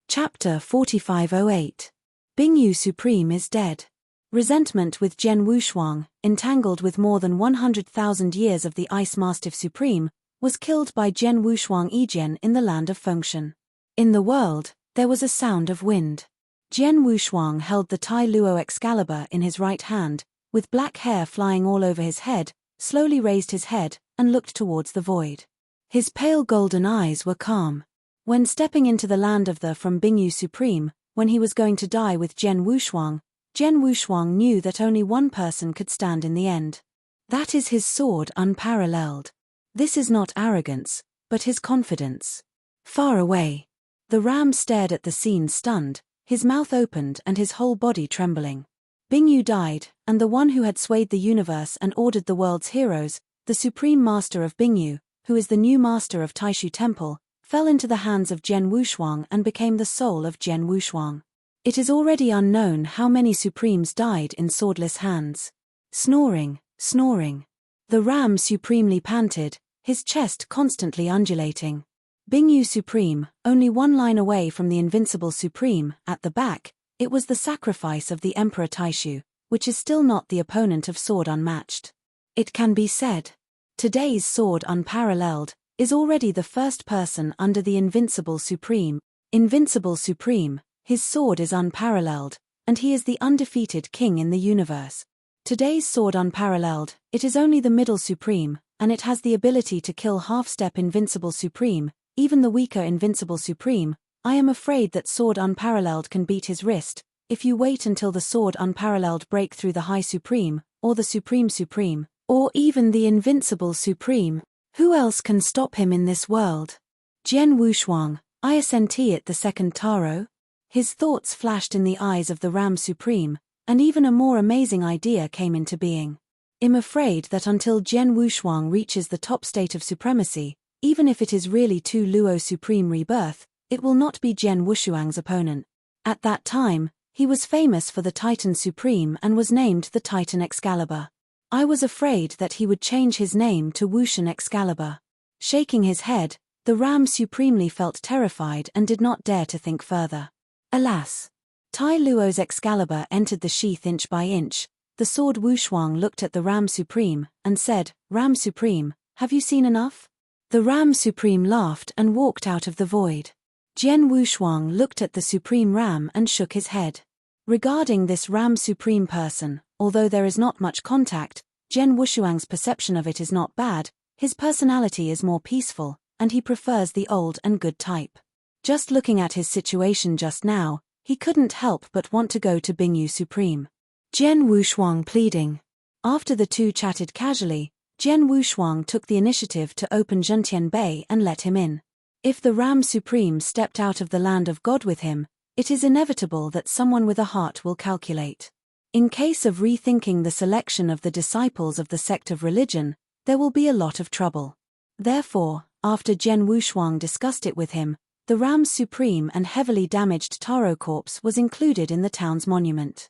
Chapter 4508. Bingyu Supreme is dead. Resentment with Jian Wushuang, entangled with more than 100,000 years of the Ice Mastiff Supreme, was killed by Jian Wushuang Yijian in the land of Fengshan. In the world, there was a sound of wind. Jian Wushuang held the Tai Luo Excalibur in his right hand, with black hair flying all over his head, slowly raised his head, and looked towards the void. His pale golden eyes were calm. When stepping into the land of the from Bingyu Supreme, when he was going to die with Jian Wushuang knew that only one person could stand in the end. That is his sword unparalleled. This is not arrogance, but his confidence. Far away. The ram stared at the scene stunned, his mouth opened and his whole body trembling. Bingyu died, and the one who had swayed the universe and ordered the world's heroes, the supreme master of Bingyu, who is the new master of Taishu Temple, fell into the hands of Jian Wushuang and became the soul of Jian Wushuang. It is already unknown how many Supremes died in swordless hands. Snoring, snoring. The Ram supremely panted, his chest constantly undulating. Bingyu Supreme, only one line away from the invincible Supreme, at the back, it was the sacrifice of the Emperor Taishu, which is still not the opponent of Sword Unmatched. It can be said. Today's Sword Unparalleled is already the first person under the Invincible Supreme. Invincible Supreme, his sword is unparalleled, and he is the undefeated king in the universe. Today's Sword Unparalleled, it is only the Middle Supreme, and it has the ability to kill half-step Invincible Supreme, even the weaker Invincible Supreme. I am afraid that Sword Unparalleled can beat his wrist, if you wait until the Sword Unparalleled break through the High Supreme, or the Supreme Supreme, or even the Invincible Supreme. Who else can stop him in this world? Jian Wushuang, isn't it the second Taro? His thoughts flashed in the eyes of the Ram Supreme, and even a more amazing idea came into being. I'm afraid that until Jian Wushuang reaches the top state of supremacy, even if it is really Tu Luo Supreme Rebirth, it will not be Jian Wushuang's opponent. At that time, he was famous for the Titan Supreme and was named the Titan Excalibur. I was afraid that he would change his name to Wushan Excalibur. Shaking his head, the Ram supremely felt terrified and did not dare to think further. Alas! Tai Luo's Excalibur entered the sheath inch by inch. The sword Wushuang looked at the Ram Supreme and said, "Ram Supreme, have you seen enough?" The Ram Supreme laughed and walked out of the void. Jian Wushuang looked at the Supreme Ram and shook his head. Regarding this Ram Supreme person, although there is not much contact, Jian Wushuang's perception of it is not bad, his personality is more peaceful, and he prefers the old and good type. Just looking at his situation just now, he couldn't help but want to go to Bingyu Supreme. Jian Wushuang pleading. After the two chatted casually, Jian Wushuang took the initiative to open Zhentian Bay and let him in. If the Ram Supreme stepped out of the land of God with him, it is inevitable that someone with a heart will calculate. In case of rethinking the selection of the disciples of the sect of religion, there will be a lot of trouble. Therefore, after Jian Wushuang discussed it with him, the Ram Supreme and heavily damaged Taro corpse was included in the town's monument.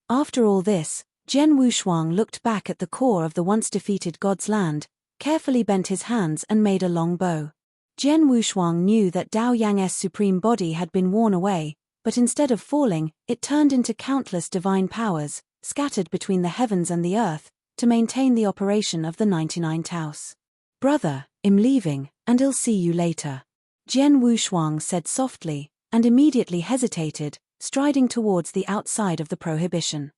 After all this, Jian Wushuang looked back at the core of the once defeated God's land, carefully bent his hands and made a long bow. Jian Wushuang knew that Dao Yang's supreme body had been worn away, but instead of falling, it turned into countless divine powers, scattered between the heavens and the earth, to maintain the operation of the 99th house. "Brother, I'm leaving, and I'll see you later," Jian Wushuang said softly, and immediately hesitated, striding towards the outside of the prohibition.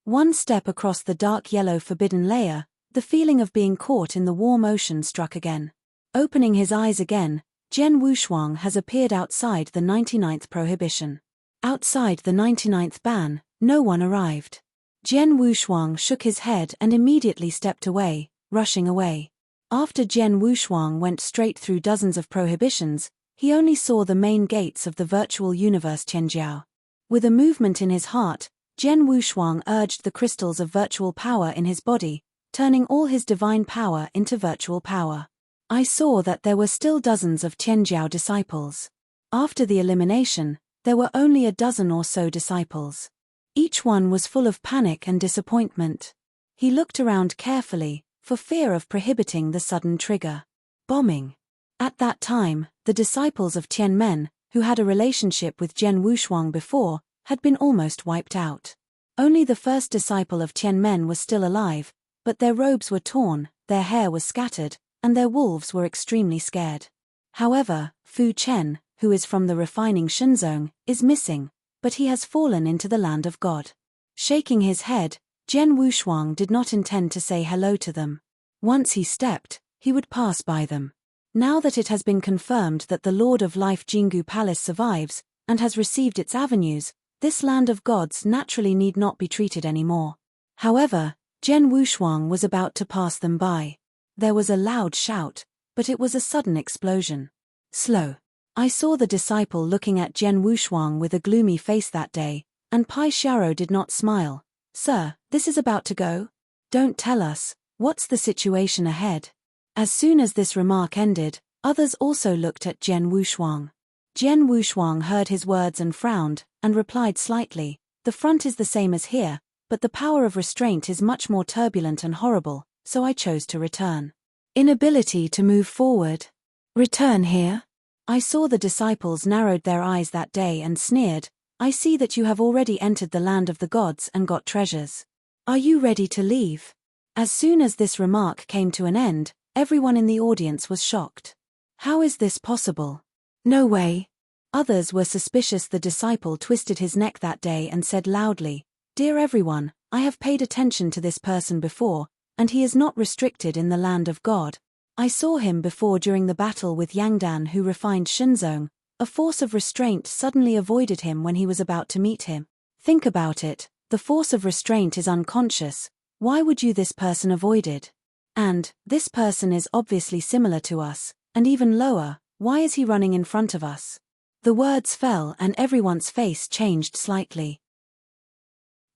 One step across the dark yellow forbidden layer, the feeling of being caught in the warm ocean struck again. Opening his eyes again, Jian Wushuang has appeared outside the 99th prohibition. Outside the 99th ban, no one arrived. Jian Wushuang shook his head and immediately stepped away, rushing away. After Jian Wushuang went straight through dozens of prohibitions, he only saw the main gates of the virtual universe Tianjiao. With a movement in his heart, Jian Wushuang urged the crystals of virtual power in his body, turning all his divine power into virtual power. I saw that there were still dozens of Tianjiao disciples. After the elimination, there were only a dozen or so disciples. Each one was full of panic and disappointment. He looked around carefully, for fear of prohibiting the sudden trigger. Bombing. At that time, the disciples of Tianmen, who had a relationship with Jian Wushuang before, had been almost wiped out. Only the first disciple of Tianmen was still alive, but their robes were torn, their hair was scattered, and their wolves were extremely scared. However, Fu Chen, who is from the refining Shenzong, is missing, but he has fallen into the land of God. Shaking his head, Jian Wushuang did not intend to say hello to them. Once he stepped, he would pass by them. Now that it has been confirmed that the Lord of Life Jingu Palace survives, and has received its avenues, this land of gods naturally need not be treated anymore. However, Jian Wushuang was about to pass them by. There was a loud shout, but it was a sudden explosion. Slow. I saw the disciple looking at Jian Wushuang with a gloomy face that day, and Pai Xiao did not smile. "Sir, this is about to go? Don't tell us, what's the situation ahead?" As soon as this remark ended, others also looked at Jian Wushuang. Jian Wushuang heard his words and frowned, and replied slightly, "The front is the same as here, but the power of restraint is much more turbulent and horrible, so I chose to return." Inability to move forward. Return here? I saw the disciples narrowed their eyes that day and sneered, "I see that you have already entered the land of the gods and got treasures. Are you ready to leave?" As soon as this remark came to an end, everyone in the audience was shocked. How is this possible? No way. Others were suspicious. The disciple twisted his neck that day and said loudly, "Dear everyone, I have paid attention to this person before, and he is not restricted in the land of God. I saw him before during the battle with Yangdan, who refined Shenzong. A force of restraint suddenly avoided him when he was about to meet him. Think about it, the force of restraint is unconscious. Why would you this person avoided? And, this person is obviously similar to us, and even lower, why is he running in front of us?" The words fell and everyone's face changed slightly.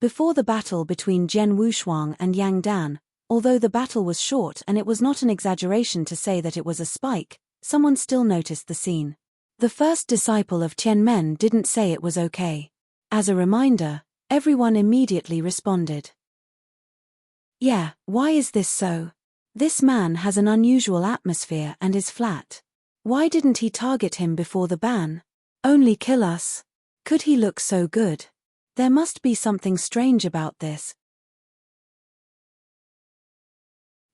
Before the battle between Jian Wushuang and Yang Dan, although the battle was short and it was not an exaggeration to say that it was a spike, someone still noticed the scene. The first disciple of Tianmen didn't say it was okay. As a reminder, everyone immediately responded. "Yeah, why is this so? This man has an unusual atmosphere and is flat. Why didn't he target him before the ban? Only kill us? Could he look so good? There must be something strange about this."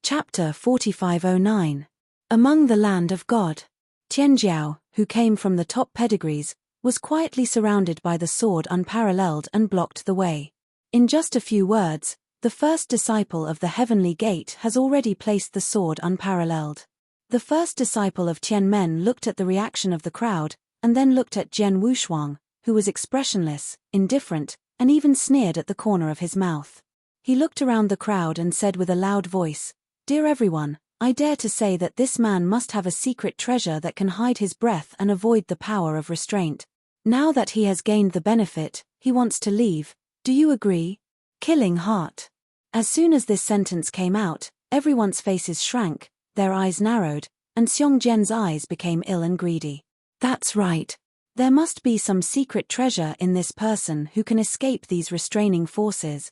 Chapter 4509. Among the Land of God. Tianjiao, who came from the top pedigrees, was quietly surrounded by the sword unparalleled and blocked the way. In just a few words, the first disciple of the heavenly gate has already placed the sword unparalleled. The first disciple of Tianmen looked at the reaction of the crowd, and then looked at Jian Wushuang, who was expressionless, indifferent, and even sneered at the corner of his mouth. He looked around the crowd and said with a loud voice, "Dear everyone, I dare to say that this man must have a secret treasure that can hide his breath and avoid the power of restraint. Now that he has gained the benefit, he wants to leave. Do you agree?" Killing heart. As soon as this sentence came out, everyone's faces shrank, their eyes narrowed, and Xiong Zhen's eyes became ill and greedy. That's right. There must be some secret treasure in this person who can escape these restraining forces.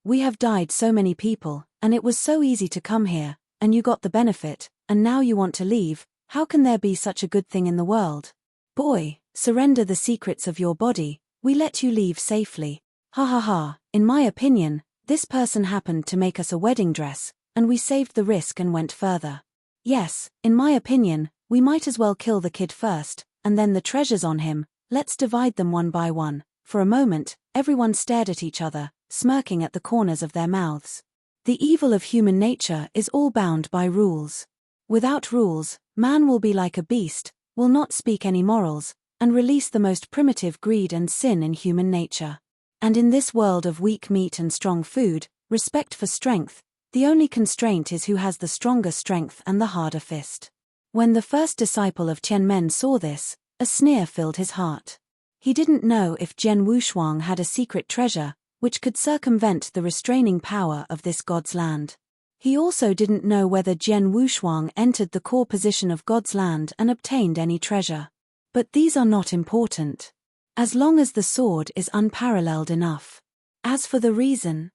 We have died so many people, and it was so easy to come here, and you got the benefit, and now you want to leave. How can there be such a good thing in the world? Boy, surrender the secrets of your body, we let you leave safely. Ha ha ha, in my opinion, this person happened to make us a wedding dress, and we saved the risk and went further. Yes, in my opinion, we might as well kill the kid first, and then the treasures on him, let's divide them one by one. For a moment, everyone stared at each other, smirking at the corners of their mouths. The evil of human nature is all bound by rules. Without rules, man will be like a beast, will not speak any morals, and release the most primitive greed and sin in human nature. And in this world of weak meat and strong food, respect for strength, the only constraint is who has the stronger strength and the harder fist. When the first disciple of Tianmen saw this, a sneer filled his heart. He didn't know if Jian Wushuang had a secret treasure, which could circumvent the restraining power of this God's land. He also didn't know whether Jian Wushuang entered the core position of God's land and obtained any treasure. But these are not important. As long as the sword is unparalleled enough. As for the reason,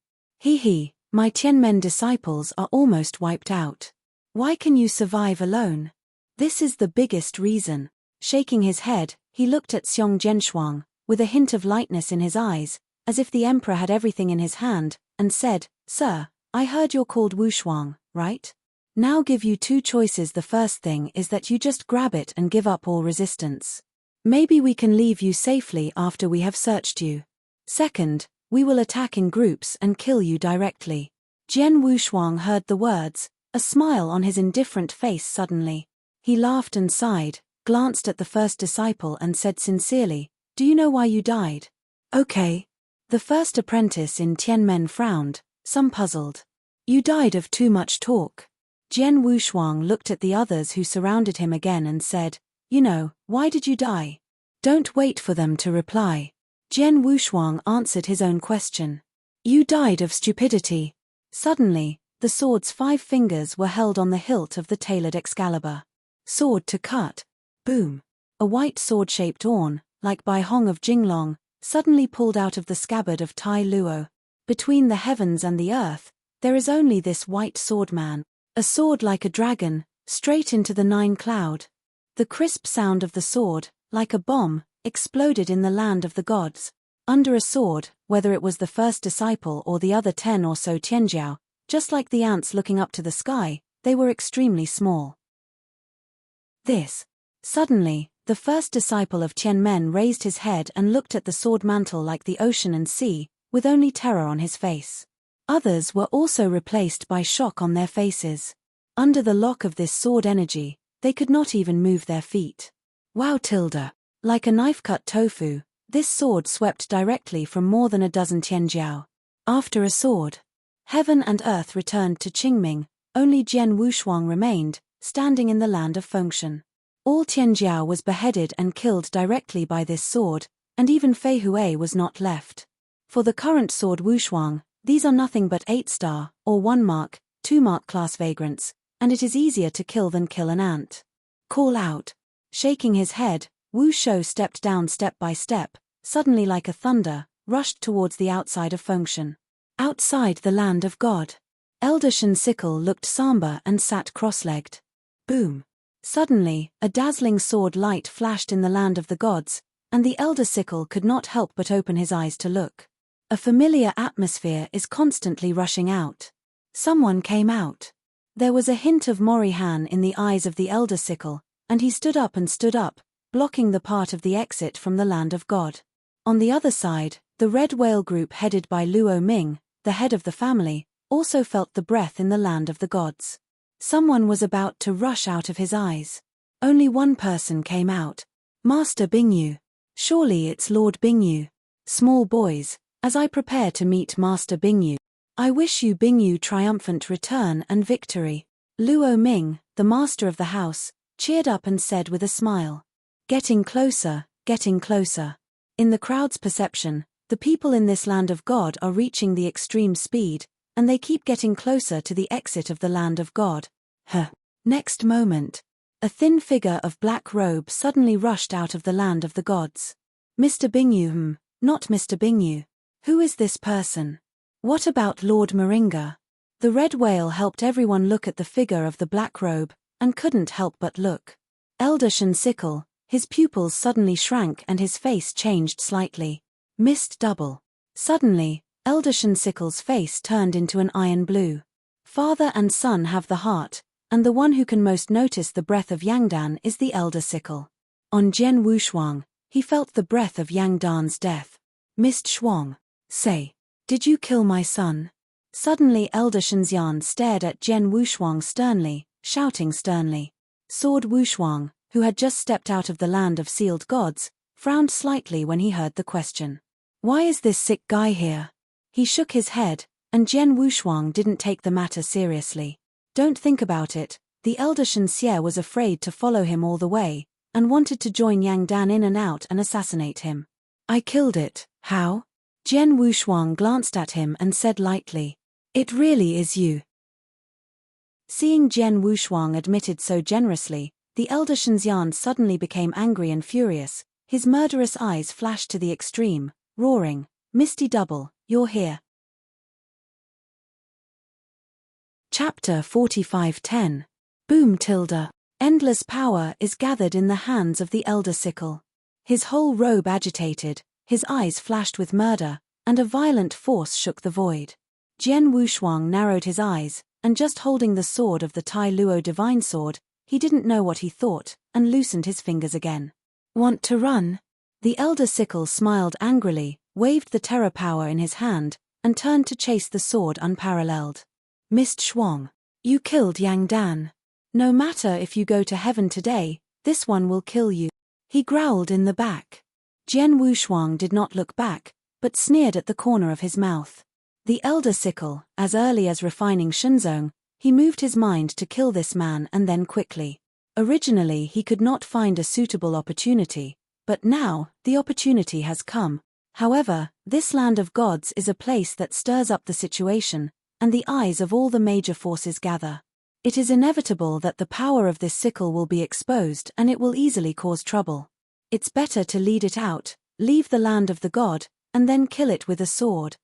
my Tianmen disciples are almost wiped out. Why can you survive alone? This is the biggest reason. Shaking his head, he looked at Xiong Zhenshuang, with a hint of lightness in his eyes, as if the emperor had everything in his hand, and said, "Sir, I heard you're called Wushuang, right? Now give you two choices. The first thing is that you just grab it and give up all resistance. Maybe we can leave you safely after we have searched you. Second, we will attack in groups and kill you directly." Jian Wushuang heard the words, a smile on his indifferent face suddenly. He laughed and sighed, glanced at the first disciple and said sincerely, "Do you know why you died?" "Okay." The first apprentice in Tianmen frowned, some puzzled. "You died of too much talk." Jian Wushuang looked at the others who surrounded him again and said, "Why did you die?" Don't wait for them to reply. Jian Wushuang answered his own question. "You died of stupidity." Suddenly, the sword's 5 fingers were held on the hilt of the tailored Excalibur. Sword to cut. Boom. A white sword-shaped orn, like Bai Hong of Jinglong, suddenly pulled out of the scabbard of Tai Luo. Between the heavens and the earth, there is only this white sword-man, a sword like a dragon, straight into the nine cloud. The crisp sound of the sword, like a bomb, exploded in the land of the gods. Under a sword, whether it was the first disciple or the other 10 or so Tianjiao, just like the ants looking up to the sky, they were extremely small. Suddenly, the first disciple of Tianmen raised his head and looked at the sword mantle like the ocean and sea, with only terror on his face. Others were also replaced by shock on their faces. Under the lock of this sword energy, they could not even move their feet. Wow! Like a knife-cut tofu, this sword swept directly from more than a dozen Tianjiao. After a sword, heaven and earth returned to Qingming, only Jian Wushuang remained, standing in the land of Fengshan. All Tianjiao was beheaded and killed directly by this sword, and even Fei Hui was not left. For the current sword Wushuang, these are nothing but 8-star, or 1-mark, 2-mark class vagrants, and it is easier to kill than kill an ant. Call out. Shaking his head, Wu Shou stepped down step by step, suddenly like a thunder, rushed towards the outside of Fengshan. Outside the land of God. Elder Shen Sickle looked somber and sat cross-legged. Boom. Suddenly, a dazzling sword light flashed in the land of the gods, and the Elder Sickle could not help but open his eyes to look. A familiar atmosphere is constantly rushing out. Someone came out. There was a hint of Morihan in the eyes of the Elder Sickle, and he stood up, blocking the part of the exit from the land of God. On the other side, the Red Whale group headed by Luo Ming, the head of the family, also felt the breath in the land of the gods. Someone was about to rush out of his eyes. Only one person came out. Master Bingyu. Surely it's Lord Bingyu. Small boys, as I prepare to meet Master Bingyu, I wish you Bingyu triumphant return and victory. Luo Ming, the master of the house, cheered up and said with a smile. Getting closer, getting closer. In the crowd's perception, the people in this land of God are reaching the extreme speed, and they keep getting closer to the exit of the land of God. Next moment, a thin figure of black robe suddenly rushed out of the land of the gods. Mr. Bingyu, not Mr. Bingyu. Who is this person? What about Lord Moringa? The Red Whale helped everyone look at the figure of the black robe, and couldn't help but look. Elder Shen Sickle, his pupils suddenly shrank and his face changed slightly. Missed double. Suddenly, Elder Shen Sickle's face turned into an iron blue. Father and son have the heart, and the one who can most notice the breath of Yangdan is the Elder Sickle. On Jian Wushuang, he felt the breath of Yangdan's death. Mist Shuang. Say, did you kill my son? Suddenly Elder Shenxian stared at Jian Wushuang sternly, shouting sternly. Sword Wushuang, who had just stepped out of the land of sealed gods, frowned slightly when he heard the question. Why is this sick guy here? He shook his head, and Jian Wushuang didn't take the matter seriously. Don't think about it, the Elder Shenxie was afraid to follow him all the way, and wanted to join Yangdan in and out and assassinate him. I killed it. How? Jian Wushuang glanced at him and said lightly. It really is you. Seeing Jian Wushuang admitted so generously, the Elder Shenxian suddenly became angry and furious. His murderous eyes flashed to the extreme, roaring, Misty Double, you're here. Chapter 45:10. Boom. Endless power is gathered in the hands of the Elder Sickle. His whole robe agitated, his eyes flashed with murder, and a violent force shook the void. Jian Wushuang narrowed his eyes, and just holding the sword of the Tai Luo divine sword, he didn't know what he thought, and loosened his fingers again. Want to run? The Elder Sickle smiled angrily, waved the terror power in his hand, and turned to chase the sword unparalleled. Mist Shuang. You killed Yangdan. No matter if you go to heaven today, this one will kill you. He growled in the back. Jian Wushuang did not look back, but sneered at the corner of his mouth. The Elder Sickle, as early as refining Shenzong, he moved his mind to kill this man and then quickly. Originally he could not find a suitable opportunity, but now, the opportunity has come. However, this land of gods is a place that stirs up the situation, and the eyes of all the major forces gather. It is inevitable that the power of this sickle will be exposed and it will easily cause trouble. It's better to lead it out, leave the land of the god, and then kill it with a sword.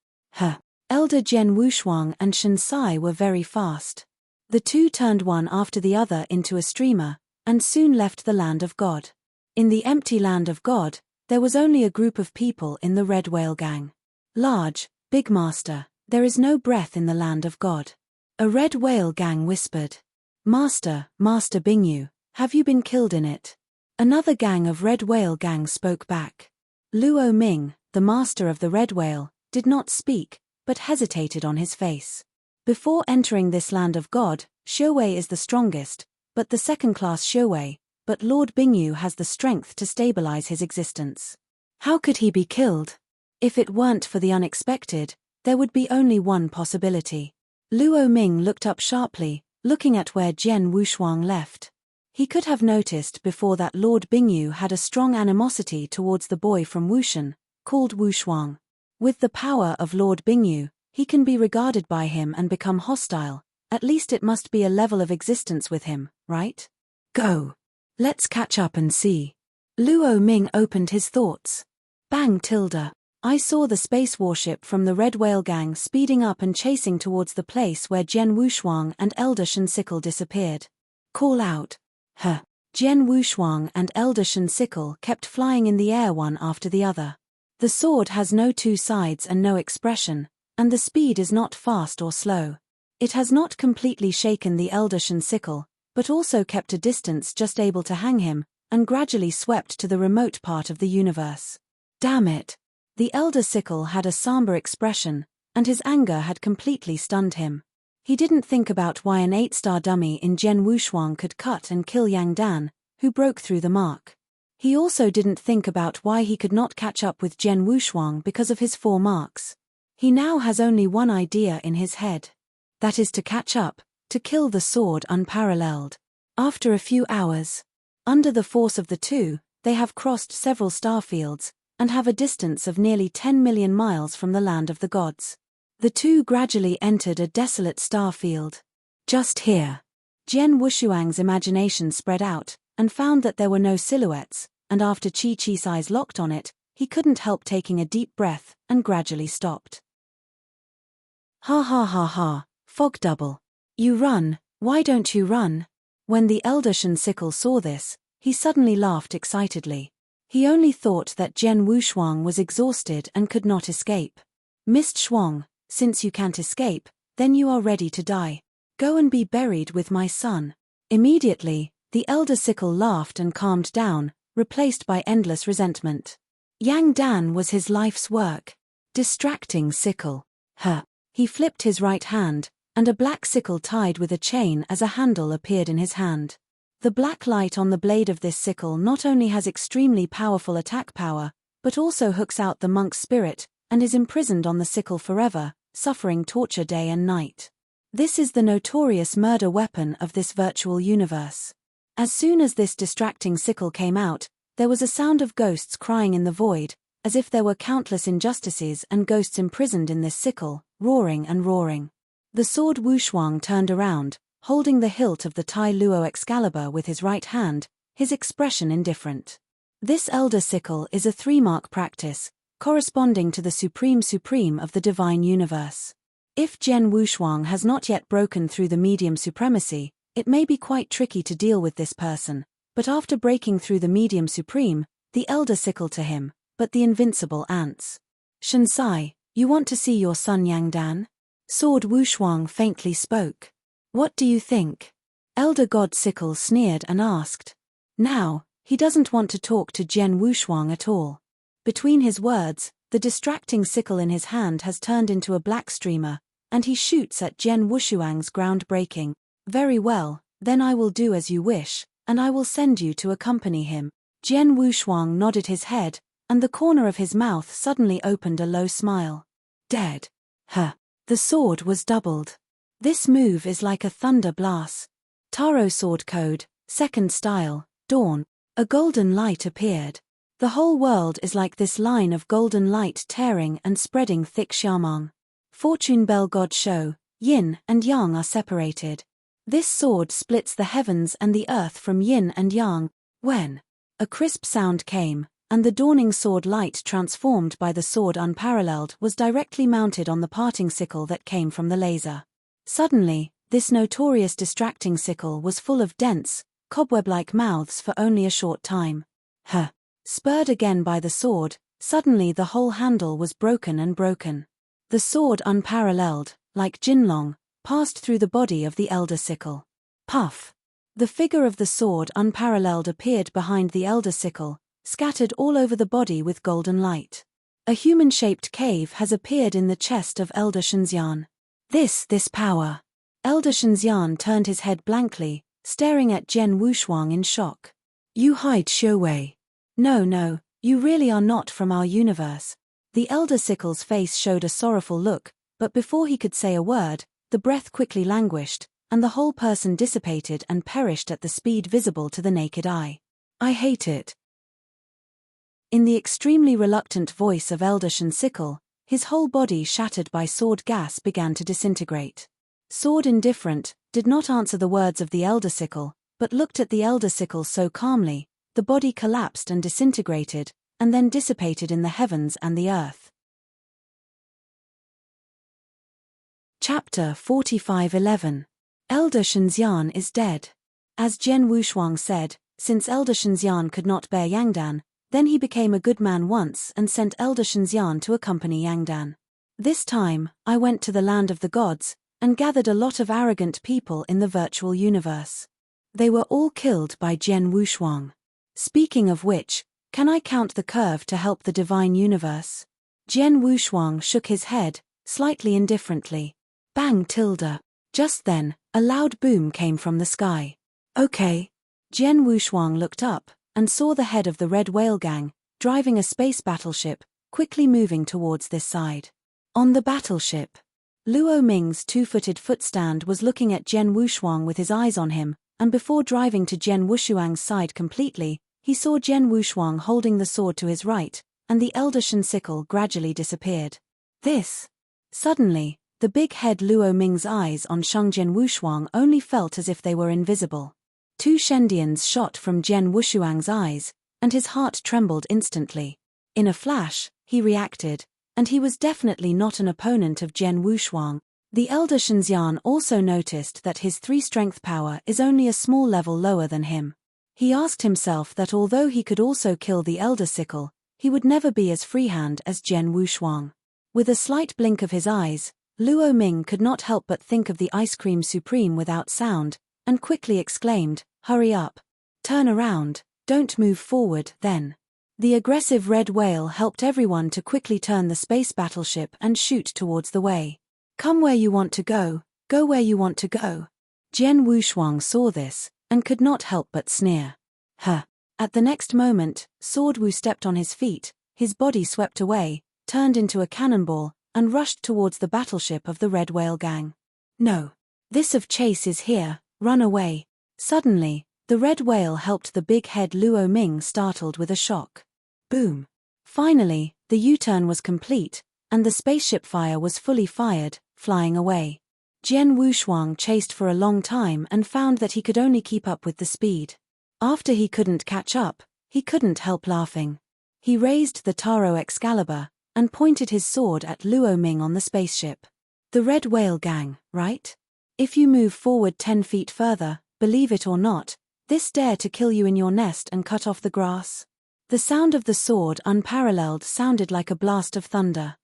Elder Jian Wushuang and Shen Sai were very fast. The two turned one after the other into a streamer, and soon left the land of God. In the empty land of God, there was only a group of people in the Red Whale Gang. Large, big master, there is no breath in the land of God. A Red Whale Gang whispered. Master Bingyu, have you been killed in it? Another gang of Red Whale Gang spoke back. Luo Ming, the master of the Red Whale, did not speak, but hesitated on his face. Before entering this land of God, Shouwei is the strongest, but the second-class Shouwei, but Lord Bingyu has the strength to stabilize his existence. How could he be killed? If it weren't for the unexpected, there would be only one possibility. Luo Ming looked up sharply, looking at where Jian Wushuang left. He could have noticed before that Lord Bingyu had a strong animosity towards the boy from Wushan, called Wushuang. With the power of Lord Bingyu, he can be regarded by him and become hostile. At least it must be a level of existence with him, right? Go. Let's catch up and see. Luo Ming opened his thoughts. Bang tilde. I saw the space warship from the Red Whale Gang speeding up and chasing towards the place where Jian Wushuang and Elder Shen Sickle disappeared. Call out. Jian Wushuang and Elder Shen Sickle kept flying in the air one after the other. The sword has no two sides and no expression, and the speed is not fast or slow. It has not completely shaken the Elder Shen Sickle, but also kept a distance just able to hang him, and gradually swept to the remote part of the universe. Damn it! The Elder Sickle had a somber expression, and his anger had completely stunned him. He didn't think about why an 8-star dummy in Jian Wushuang could cut and kill Yang Dan, who broke through the mark. He also didn't think about why he could not catch up with Jian Wushuang because of his 4 marks. He now has only one idea in his head. That is to catch up, to kill the sword unparalleled. After a few hours, under the force of the two, they have crossed several starfields, and have a distance of nearly 10 million miles from the land of the gods. The two gradually entered a desolate starfield. Just here. Jian Wushuang's imagination spread out, and found that there were no silhouettes, and after Chi-Chi's eyes locked on it, he couldn't help taking a deep breath, and gradually stopped. Ha ha ha ha, fog double. You run, why don't you run? When the Elder Shen Sickle saw this, he suddenly laughed excitedly. He only thought that Jian Wushuang was exhausted and could not escape. Mist Shuang, since you can't escape, then you are ready to die. Go and be buried with my son. Immediately, the Elder Sickle laughed and calmed down, replaced by endless resentment. Yang Dan was his life's work. Distracting sickle. He flipped his right hand, and a black sickle tied with a chain as a handle appeared in his hand. The black light on the blade of this sickle not only has extremely powerful attack power, but also hooks out the monk's spirit, and is imprisoned on the sickle forever, suffering torture day and night. This is the notorious murder weapon of this virtual universe. As soon as this distracting sickle came out, there was a sound of ghosts crying in the void, as if there were countless injustices and ghosts imprisoned in this sickle, roaring and roaring. The sword Wushuang turned around, holding the hilt of the Tai Luo Excalibur with his right hand, his expression indifferent. This Elder Sickle is a 3-mark practice, corresponding to the supreme of the divine universe. If Jian Wushuang has not yet broken through the medium supremacy, it may be quite tricky to deal with this person, but after breaking through the medium supreme, the Elder Sickle to him, but the invincible ants. Shen Sai, you want to see your son Yang Dan? Sword Wushuang faintly spoke. What do you think? Elder God Sickle sneered and asked. Now, he doesn't want to talk to Jian Wushuang at all. Between his words, the distracting sickle in his hand has turned into a black streamer, and he shoots at Jian Wushuang's groundbreaking. Very well, then I will do as you wish, and I will send you to accompany him. Jian Wushuang nodded his head, and the corner of his mouth suddenly opened a low smile. Dead. The sword was doubled. This move is like a thunder blast. Taro Sword Code, 2nd Style, Dawn. A golden light appeared. The whole world is like this line of golden light tearing and spreading thick Xiamang. Fortune Bell God Show, Yin and Yang are separated. This sword splits the heavens and the earth from yin and yang. When a crisp sound came, and the dawning sword light transformed by the sword unparalleled was directly mounted on the parting sickle that came from the laser. Suddenly, this notorious distracting sickle was full of dense, cobweb-like mouths for only a short time. Spurred again by the sword, suddenly the whole handle was broken and broken. The sword unparalleled, like Jinlong, passed through the body of the elder sickle. Puff! The figure of the sword unparalleled appeared behind the elder sickle, scattered all over the body with golden light. A human-shaped cave has appeared in the chest of Elder Shenxian. This power! Elder Shenxian turned his head blankly, staring at Jian Wushuang in shock. You hide Xiuwei. No, you really are not from our universe. The elder sickle's face showed a sorrowful look, but before he could say a word, the breath quickly languished, and the whole person dissipated and perished at the speed visible to the naked eye. I hate it. In the extremely reluctant voice of Elder Shen Sickle, his whole body shattered by sword gas began to disintegrate. Sword indifferent, did not answer the words of the elder sickle, but looked at the elder sickle so calmly, the body collapsed and disintegrated, and then dissipated in the heavens and the earth. Chapter 45:11. Elder Shenxian is dead. As Jian Wushuang said, since Elder Shenxian could not bear Yangdan, then he became a good man once and sent Elder Shenxian to accompany Yangdan. This time, I went to the land of the gods, and gathered a lot of arrogant people in the virtual universe. They were all killed by Jian Wushuang. Speaking of which, can I count the curve to help the divine universe? Jian Wushuang shook his head, slightly indifferently. Bang tilde. Just then, a loud boom came from the sky. Okay. Jian Wushuang looked up, and saw the head of the Red Whale Gang, driving a space battleship, quickly moving towards this side. On the battleship, Luo Ming's two-footed footstand was looking at Jian Wushuang with his eyes on him, and before driving to Jian Wushuang's side completely, he saw Jian Wushuang holding the sword to his right, and the elder Shen Sickle gradually disappeared. Suddenly, the big head Luo Ming's eyes on Jian Wushuang only felt as if they were invisible. Two Shendians shot from Jian Wushuang's eyes, and his heart trembled instantly. In a flash, he reacted, and he was definitely not an opponent of Jian Wushuang. The elder Shenxian also noticed that his 3 strength power is only a small level lower than him. He asked himself that although he could also kill the elder sickle, he would never be as freehand as Jian Wushuang. With a slight blink of his eyes, Luo Ming could not help but think of the ice cream supreme without sound, and quickly exclaimed, "Hurry up. Turn around, don't move forward, then." The aggressive red whale helped everyone to quickly turn the space battleship and shoot towards the way. Come where you want to go where you want to go. Jian Wushuang saw this, and could not help but sneer. At the next moment, Sword Wu stepped on his feet, his body swept away, turned into a cannonball, and rushed towards the battleship of the Red Whale Gang. No. This of chase is here, run away. Suddenly, the red whale helped the big head Luo Ming startled with a shock. Boom. Finally, the U-turn was complete, and the spaceship fire was fully fired, flying away. Jian Wushuang chased for a long time and found that he could only keep up with the speed. After he couldn't catch up, he couldn't help laughing. He raised the Taro Excalibur, and pointed his sword at Luo Ming on the spaceship. The Red Whale Gang, right? If you move forward 10 feet further, believe it or not, this dare to kill you in your nest and cut off the grass. The sound of the sword unparalleled sounded like a blast of thunder.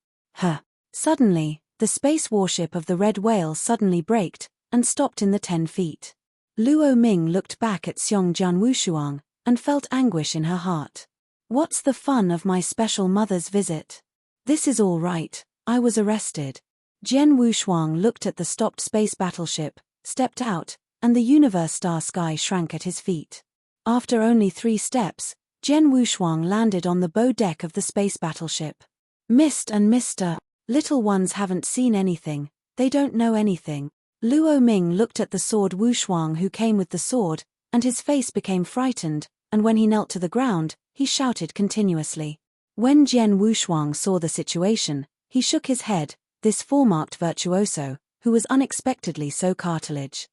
Suddenly, the space warship of the red whale suddenly braked, and stopped in the 10 feet. Luo Ming looked back at Jian Wushuang, and felt anguish in her heart. What's the fun of my special mother's visit? This is all right, I was arrested. Jian Wushuang looked at the stopped space battleship, stepped out, and the universe star sky shrank at his feet. After only 3 steps, Jian Wushuang landed on the bow deck of the space battleship. Mist and Mr. Little ones haven't seen anything, they don't know anything. Luo Ming looked at the sword Wushuang who came with the sword, and his face became frightened, and when he knelt to the ground, he shouted continuously. When Jian Wushuang saw the situation, he shook his head, this 4-marked virtuoso, who was unexpectedly so cartilage.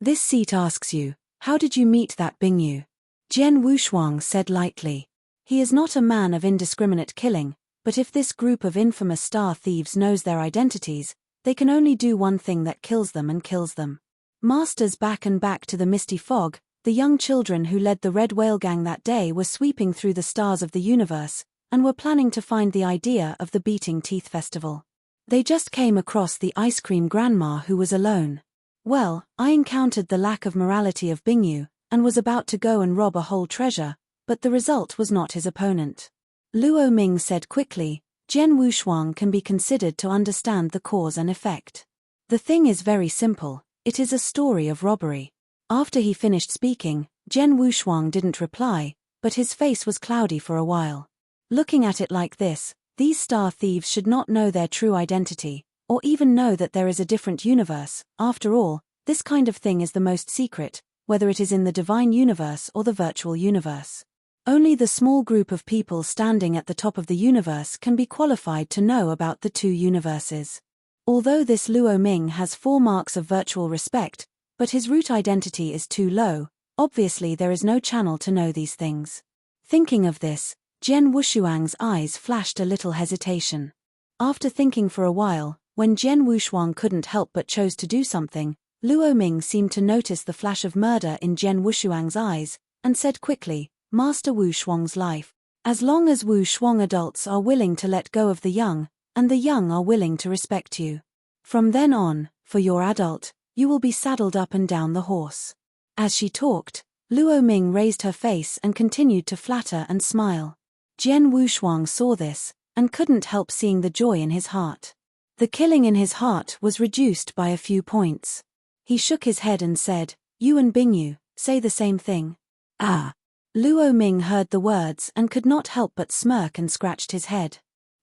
This seat asks you, how did you meet that Bingyu? Jian Wushuang said lightly. He is not a man of indiscriminate killing, but if this group of infamous star thieves knows their identities, they can only do one thing that kills them and kills them. Masters back and back to the misty fog, the young children who led the Red Whale Gang that day were sweeping through the stars of the universe, and were planning to find the idea of the Beating Teeth Festival. They just came across the ice cream grandma who was alone. Well, I encountered the lack of morality of Bingyu, and was about to go and rob a whole treasure, but the result was not his opponent. Luo Ming said quickly, Jian Wushuang can be considered to understand the cause and effect. The thing is very simple, it is a story of robbery. After he finished speaking, Jian Wushuang didn't reply, but his face was cloudy for a while. Looking at it like this, these star thieves should not know their true identity, or even know that there is a different universe. After all, this kind of thing is the most secret, whether it is in the divine universe or the virtual universe. Only the small group of people standing at the top of the universe can be qualified to know about the two universes. Although this Luo Ming has 4 marks of virtual respect, but his root identity is too low, obviously there is no channel to know these things. Thinking of this, Jian Wushuang's eyes flashed a little hesitation. After thinking for a while, when Jian Wushuang couldn't help but chose to do something, Luo Ming seemed to notice the flash of murder in Jian Wushuang's eyes, and said quickly, Master Wu Shuang's life. As long as Wu Shuang adults are willing to let go of the young, and the young are willing to respect you. From then on, for your adult, you will be saddled up and down the horse. As she talked, Luo Ming raised her face and continued to flatter and smile. Jian Wushuang saw this, and couldn't help seeing the joy in his heart. The killing in his heart was reduced by a few points. He shook his head and said, You and Bingyu, say the same thing. Ah. Luo Ming heard the words and could not help but smirk and scratched his head.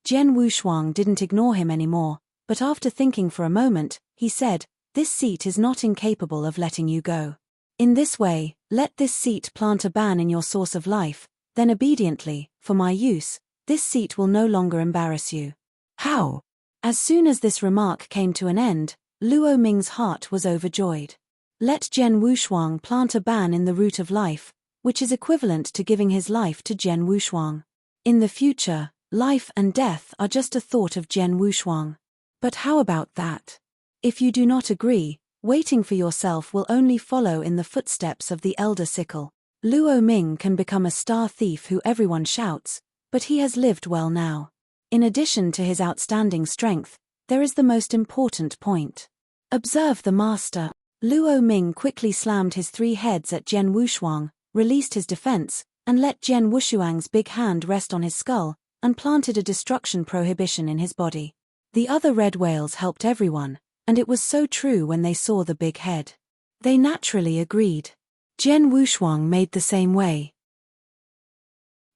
Jian Wushuang didn't ignore him anymore, but after thinking for a moment, he said, This seat is not incapable of letting you go. In this way, let this seat plant a ban in your source of life, then obediently, for my use, this seat will no longer embarrass you. How? As soon as this remark came to an end, Luo Ming's heart was overjoyed. Let Jian Wushuang plant a ban in the root of life, which is equivalent to giving his life to Jian Wushuang. In the future, life and death are just a thought of Jian Wushuang. But how about that? If you do not agree, waiting for yourself will only follow in the footsteps of the elder sickle. Luo Ming can become a star thief who everyone shouts, but he has lived well now. In addition to his outstanding strength, there is the most important point. Observe the master. Luo Ming quickly slammed his 3 heads at Jian Wushuang, released his defense, and let Jian Wushuang's big hand rest on his skull, and planted a destruction prohibition in his body. The other red whales helped everyone, and it was so true when they saw the big head. They naturally agreed. Jian Wushuang made the same way.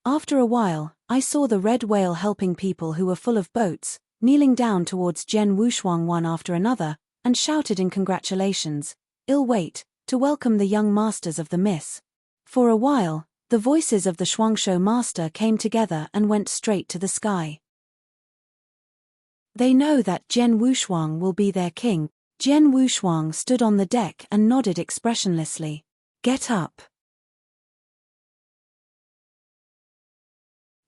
After a while, I saw the red whale helping people who were full of boats, kneeling down towards Jian Wushuang one after another, and shouted in congratulations, ill wait, to welcome the young masters of the miss. For a while, the voices of the Shuangshou master came together and went straight to the sky. They know that Jian Wushuang will be their king. Jian Wushuang stood on the deck and nodded expressionlessly. Get up.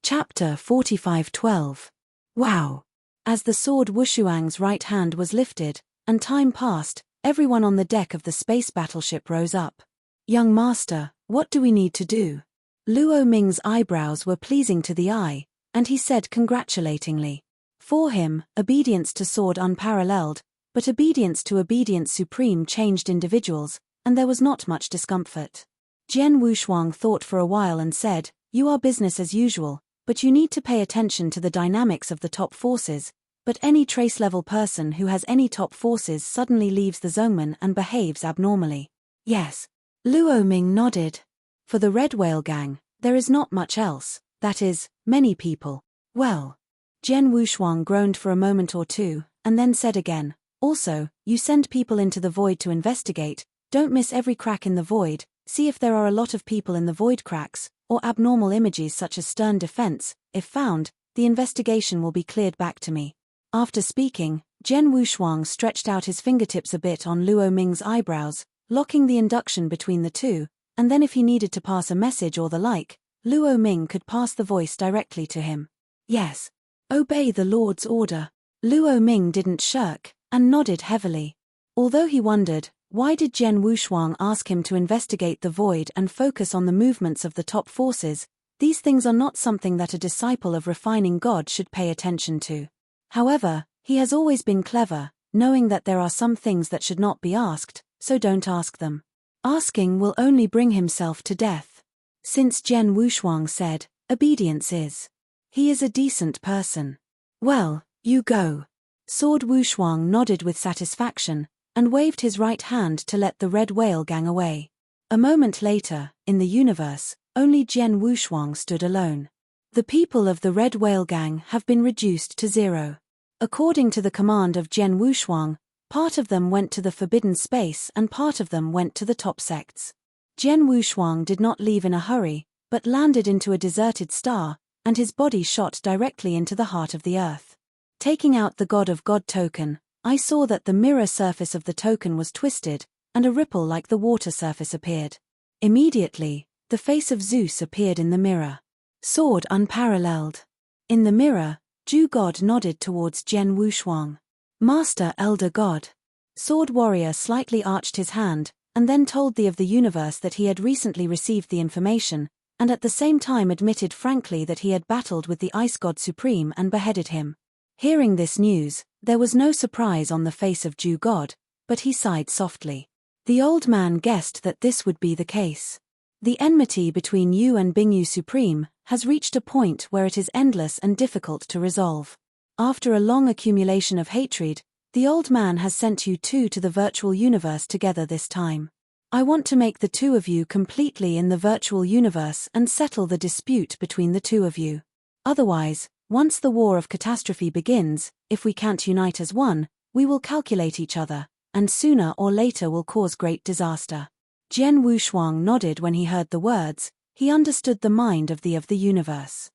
Chapter 45:12. Wow. As the sword Wushuang's right hand was lifted, and time passed, everyone on the deck of the space battleship rose up. Young master, what do we need to do? Luo Ming's eyebrows were pleasing to the eye, and he said congratulatingly. For him, obedience to sword unparalleled, but obedience to obedience supreme changed individuals, and there was not much discomfort. Jian Wushuang thought for a while and said, You are business as usual, but you need to pay attention to the dynamics of the top forces, but any trace-level person who has any top forces suddenly leaves the Zhongmen and behaves abnormally. Yes. Luo Ming nodded. For the Red Whale Gang, there is not much else, that is, many people. Well. Jian Wushuang groaned for a moment or two, and then said again, Also, you send people into the void to investigate, don't miss every crack in the void, see if there are a lot of people in the void cracks, or abnormal images such as stern defense. If found, the investigation will be cleared back to me. After speaking, Jian Wushuang stretched out his fingertips a bit on Luo Ming's eyebrows, locking the induction between the two, and then if he needed to pass a message or the like, Luo Ming could pass the voice directly to him. Yes. Obey the Lord's order. Luo Ming didn't shirk, and nodded heavily. Although he wondered, why did Zhen Wushuang ask him to investigate the void and focus on the movements of the top forces? These things are not something that a disciple of refining God should pay attention to. However, he has always been clever, knowing that there are some things that should not be asked, so don't ask them. Asking will only bring himself to death. Since Zhen Wushuang said, obedience is. He is a decent person. Well, you go. Sword Wushuang nodded with satisfaction, and waved his right hand to let the red whale gang away. A moment later, in the universe, only Zhen Wushuang stood alone. The people of the red whale gang have been reduced to 0. According to the command of Zhen Wushuang, part of them went to the forbidden space and part of them went to the top sects. Zhen Wushuang did not leave in a hurry, but landed into a deserted star, and his body shot directly into the heart of the earth. Taking out the God of God token, I saw that the mirror surface of the token was twisted, and a ripple like the water surface appeared. Immediately, the face of Zeus appeared in the mirror. Sword unparalleled. In the mirror, Zhu God nodded towards Zhen Wushuang. Master Elder God. Sword Warrior slightly arched his hand, and then told the of the universe that he had recently received the information, and at the same time admitted frankly that he had battled with the Ice God Supreme and beheaded him. Hearing this news, there was no surprise on the face of Zhu God, but he sighed softly. The old man guessed that this would be the case. The enmity between you and Bingyu Supreme has reached a point where it is endless and difficult to resolve. After a long accumulation of hatred, the old man has sent you two to the virtual universe together this time. I want to make the two of you completely in the virtual universe and settle the dispute between the two of you. Otherwise, once the war of catastrophe begins, if we can't unite as one, we will calculate each other, and sooner or later will cause great disaster. Zhen Wushuang nodded when he heard the words. He understood the mind of the universe.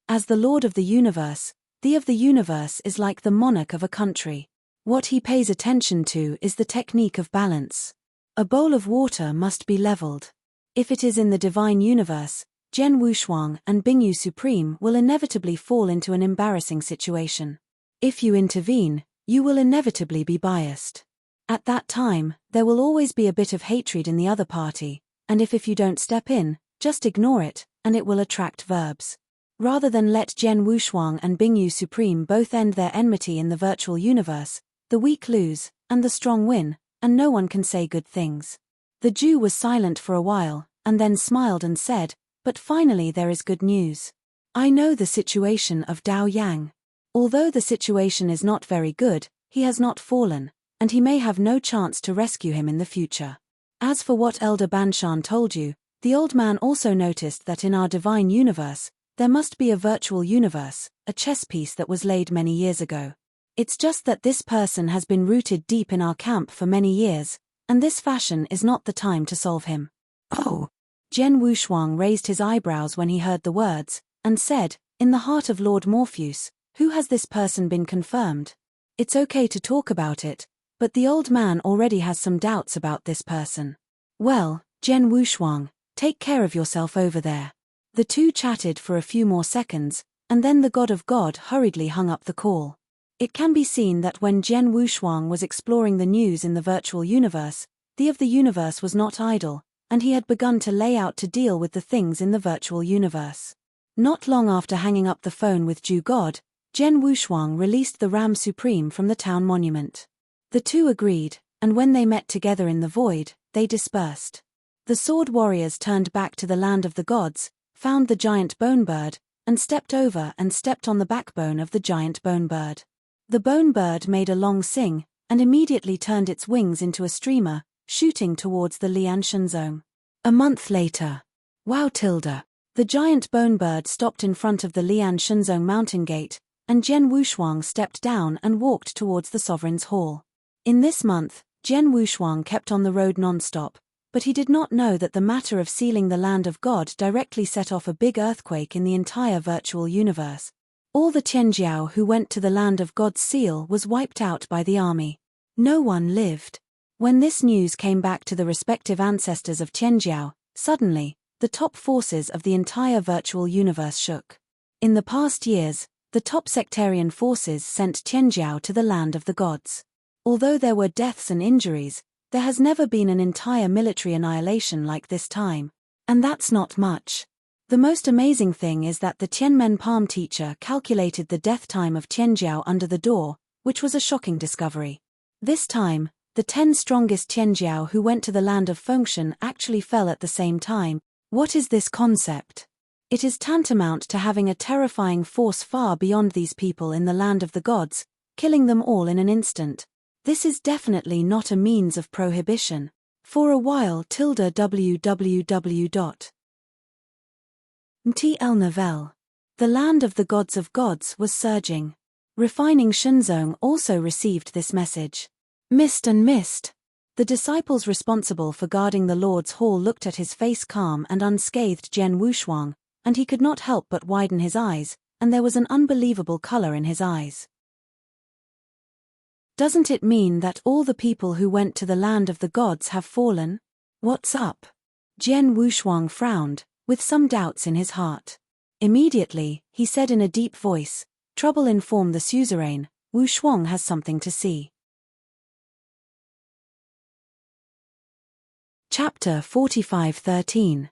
As the Lord of the universe, the of the universe is like the monarch of a country. What he pays attention to is the technique of balance. A bowl of water must be leveled. If it is in the divine universe, Zhen Wushuang and Bingyu Supreme will inevitably fall into an embarrassing situation. If you intervene, you will inevitably be biased. At that time, there will always be a bit of hatred in the other party, and if you don't step in, just ignore it, and it will attract verbs. Rather than let Zhen Wushuang and Bingyu Supreme both end their enmity in the virtual universe, the weak lose, and the strong win, and no one can say good things. The Jew was silent for a while, and then smiled and said, but finally there is good news. I know the situation of Dao Yang. Although the situation is not very good, he has not fallen, and he may have no chance to rescue him in the future. As for what Elder Banshan told you, the old man also noticed that in our divine universe, there must be a virtual universe, a chess piece that was laid many years ago. It's just that this person has been rooted deep in our camp for many years, and this fashion is not the time to solve him. Oh! Zhen Wushuang raised his eyebrows when he heard the words, and said, in the heart of Lord Morpheus, who has this person been confirmed? It's okay to talk about it, but the old man already has some doubts about this person. Well, Zhen Wushuang, take care of yourself over there. The two chatted for a few more seconds, and then the God of God hurriedly hung up the call. It can be seen that when Zhen Wushuang was exploring the news in the virtual universe, the of the universe was not idle, and he had begun to lay out to deal with the things in the virtual universe. Not long after hanging up the phone with Zhu God, Zhen Wushuang released the Ram Supreme from the town monument. The two agreed, and when they met together in the void, they dispersed. The sword warriors turned back to the land of the gods, found the giant bone bird, and stepped over and stepped on the backbone of the giant bone bird. The bone bird made a long sing, and immediately turned its wings into a streamer, shooting towards the Lian Shenzong. A month later. Wow tilde. The giant bone bird stopped in front of the Lian Shenzong mountain gate, and Zhen Wushuang stepped down and walked towards the sovereign's hall. In this month, Zhen Wushuang kept on the road non-stop, but he did not know that the matter of sealing the land of God directly set off a big earthquake in the entire virtual universe. All the Tianjiao who went to the land of God's seal was wiped out by the army. No one lived. When this news came back to the respective ancestors of Tianjiao, suddenly, the top forces of the entire virtual universe shook. In the past years, the top sectarian forces sent Tianjiao to the land of the gods. Although there were deaths and injuries, there has never been an entire military annihilation like this time. And that's not much. The most amazing thing is that the Tianmen palm teacher calculated the death time of Tianjiao under the door, which was a shocking discovery. This time, the 10 strongest Tianjiao who went to the land of Fengshan actually fell at the same time. What is this concept? It is tantamount to having a terrifying force far beyond these people in the land of the gods, killing them all in an instant. This is definitely not a means of prohibition. For a while www.mtl Novel. The land of the gods was surging. Refining Shenzong also received this message. Mist and mist. The disciples responsible for guarding the Lord's hall looked at his face calm and unscathed Jian Wushuang, and he could not help but widen his eyes, and there was an unbelievable color in his eyes. Doesn't it mean that all the people who went to the land of the gods have fallen? What's up? Jian Wushuang frowned, with some doubts in his heart. Immediately, he said in a deep voice, "Trouble, inform the suzerain, Wushuang has something to see." Chapter 45:13.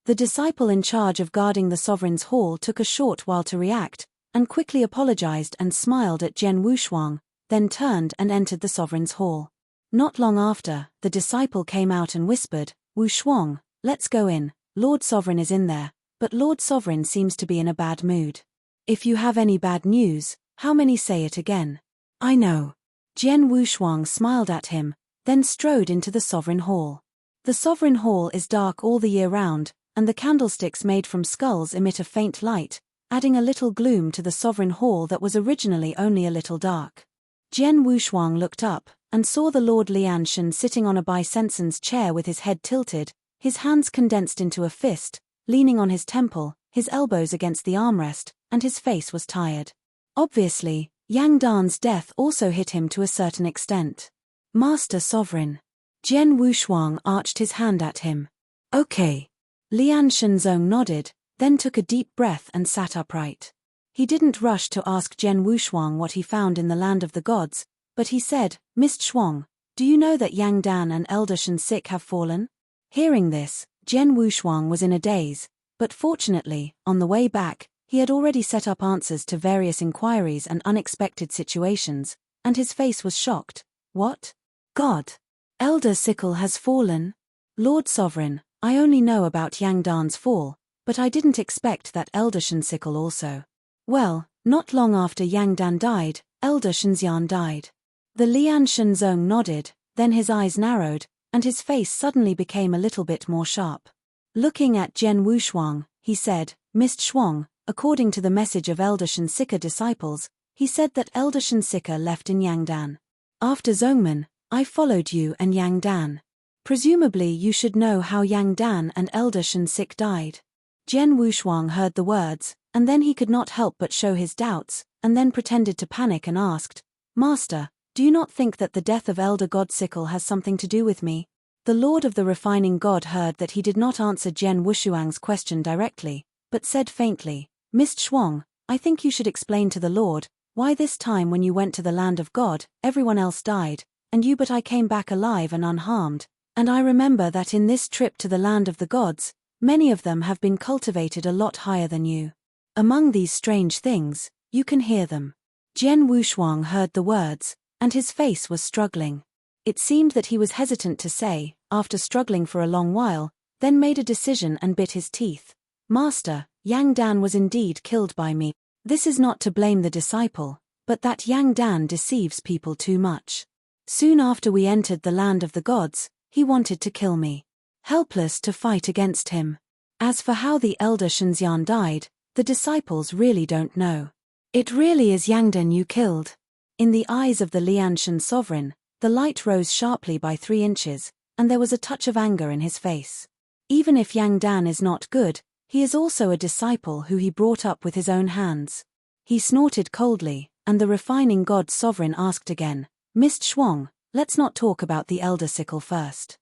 The disciple in charge of guarding the sovereign's hall took a short while to react, and quickly apologized and smiled at Jian Wushuang, then turned and entered the sovereign's hall. Not long after, the disciple came out and whispered, "Wushuang, let's go in, Lord Sovereign is in there, but Lord Sovereign seems to be in a bad mood. If you have any bad news, how many say it again?" "I know." Jian Wushuang smiled at him, then strode into the sovereign hall. The sovereign hall is dark all the year round, and the candlesticks made from skulls emit a faint light, adding a little gloom to the sovereign hall that was originally only a little dark. Jian Wushuang looked up, and saw the Lord Lianshan sitting on a Bisensen's chair with his head tilted, his hands condensed into a fist, leaning on his temple, his elbows against the armrest, and his face was tired. Obviously, Yang Dan's death also hit him to a certain extent. "Master Sovereign." Jian Wushuang arched his hand at him. "Okay." Lian Shenzong nodded, then took a deep breath and sat upright. He didn't rush to ask Jian Wushuang what he found in the land of the gods, but he said, "Mist Shuang, do you know that Yang Dan and Elder Shen-sik have fallen?" Hearing this, Jian Wushuang was in a daze, but fortunately, on the way back, he had already set up answers to various inquiries and unexpected situations, and his face was shocked. "What? God! Elder Sickle has fallen? Lord Sovereign, I only know about Yang Dan's fall, but I didn't expect that Elder Shen-sickle also." "Well, not long after Yang Dan died, Elder Shenxian died." The Lian Shenzong nodded, then his eyes narrowed, and his face suddenly became a little bit more sharp. Looking at Jian Wushuang, he said, "Mist Shuang, according to the message of Elder Shen-sika disciples, he said that Elder Shen-sika left in Yang Dan. After Zongmen, I followed you and Yang Dan. Presumably you should know how Yang Dan and Elder Shen-sik died." Jian Wushuang heard the words, and then he could not help but show his doubts, and then pretended to panic and asked, "Master, do you not think that the death of Elder God Sickle has something to do with me?" The Lord of the Refining God heard that he did not answer Jian Wushuang's question directly, but said faintly, "Mist Shuang, I think you should explain to the Lord, why this time when you went to the land of God, everyone else died, and you but I came back alive and unharmed, and I remember that in this trip to the land of the gods, many of them have been cultivated a lot higher than you. Among these strange things, you can hear them." Jian Wushuang heard the words, and his face was struggling. It seemed that he was hesitant to say, after struggling for a long while, then made a decision and bit his teeth. "Master, Yang Dan was indeed killed by me. This is not to blame the disciple, but that Yang Dan deceives people too much. Soon after we entered the land of the gods, he wanted to kill me. Helpless to fight against him. As for how the elder Shenxian died, the disciples really don't know. It really is Yang Dan you killed." In the eyes of the Lianshan sovereign, the light rose sharply by 3 inches, and there was a touch of anger in his face. Even if Yang Dan is not good, he is also a disciple who he brought up with his own hands. He snorted coldly, and the Refining God sovereign asked again, "Mist Shuang, Let's not talk about the elder sickle first.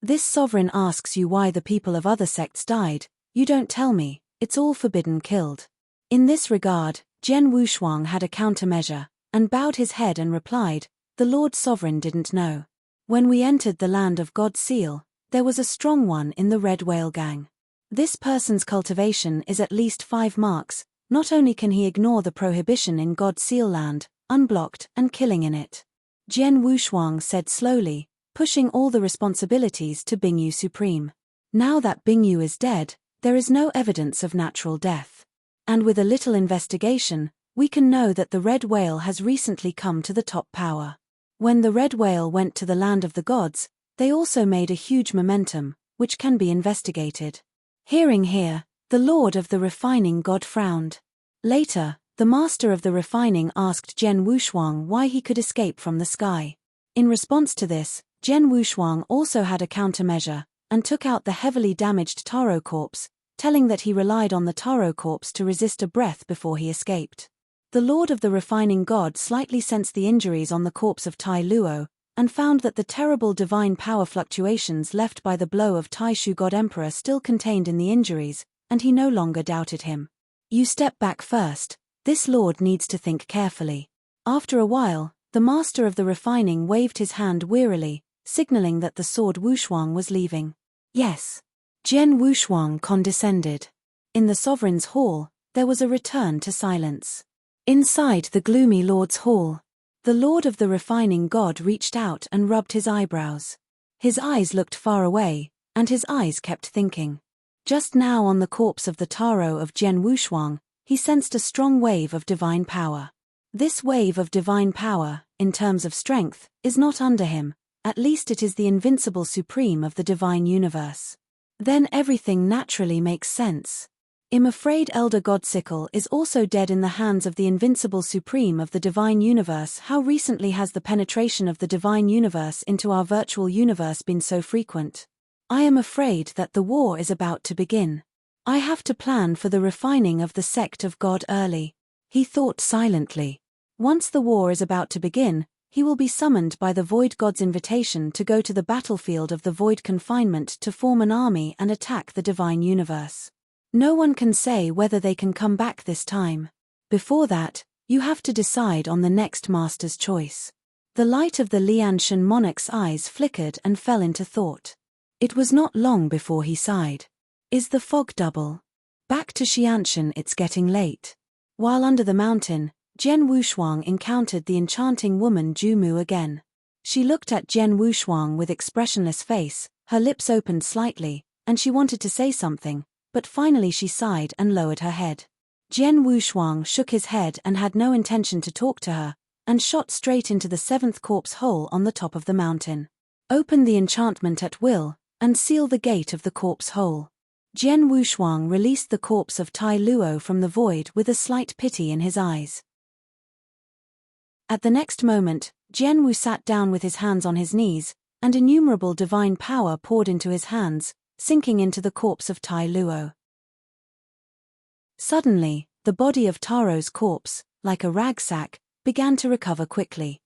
This sovereign asks you why the people of other sects died. You don't tell me, it's all forbidden killed. In this regard, Jian Wushuang had a countermeasure, and bowed his head and replied, the Lord Sovereign didn't know. When we entered the land of God's seal, there was a strong one in the Red Whale gang. This person's cultivation is at least 5 marks. Not only can he ignore the prohibition in God's seal land, unblocked and killing in it. Jian Wushuang said slowly, pushing all the responsibilities to Bingyu Supreme. Now that Bingyu is dead, there is no evidence of natural death. And with a little investigation, we can know that the Red Whale has recently come to the top power. When the Red Whale went to the land of the gods, they also made a huge momentum, which can be investigated. Hearing here, the Lord of the Refining God frowned. Later, the Master of the Refining asked Jian Wushuang why he could escape from the sky. In response to this, Jian Wushuang also had a countermeasure, and took out the heavily damaged Taro corpse, telling that he relied on the Taro corpse to resist a breath before he escaped. The Lord of the Refining God slightly sensed the injuries on the corpse of Tai Luo, and found that the terrible divine power fluctuations left by the blow of Taishu God Emperor still contained in the injuries, and he no longer doubted him. You step back first, this lord needs to think carefully. After a while, the Master of the Refining waved his hand wearily, signaling that the sword Wushuang was leaving. Yes. Jian Wushuang condescended. In the sovereign's hall, there was a return to silence. Inside the gloomy lord's hall, the Lord of the Refining God reached out and rubbed his eyebrows. His eyes looked far away, and his eyes kept thinking. Just now on the corpse of the Taro of Jian Wushuang, he sensed a strong wave of divine power. This wave of divine power, in terms of strength, is not under him, at least it is the invincible supreme of the divine universe. Then everything naturally makes sense. I'm afraid Elder Godsickle is also dead in the hands of the invincible supreme of the divine universe. How recently has the penetration of the divine universe into our virtual universe been so frequent? I am afraid that the war is about to begin. I have to plan for the refining of the sect of God early. He thought silently. Once the war is about to begin, he will be summoned by the Void God's invitation to go to the battlefield of the Void Confinement to form an army and attack the divine universe. No one can say whether they can come back this time. Before that, you have to decide on the next master's choice. The light of the Lianshan monarch's eyes flickered and fell into thought. It was not long before he sighed. Is the fog double? Back to Xianshan, it's getting late. While under the mountain, Jian Wushuang encountered the enchanting woman Jumu again. She looked at Jian Wushuang with expressionless face, her lips opened slightly, and she wanted to say something, but finally she sighed and lowered her head. Jian Wushuang shook his head and had no intention to talk to her, and shot straight into the 7th corpse hole on the top of the mountain. Open the enchantment at will, and seal the gate of the corpse hole. Jian Wushuang released the corpse of Tai Luo from the void with a slight pity in his eyes. At the next moment, Jian Wu sat down with his hands on his knees, and innumerable divine power poured into his hands, sinking into the corpse of Tai Luo. Suddenly, the body of Taro's corpse, like a rag sack, began to recover quickly.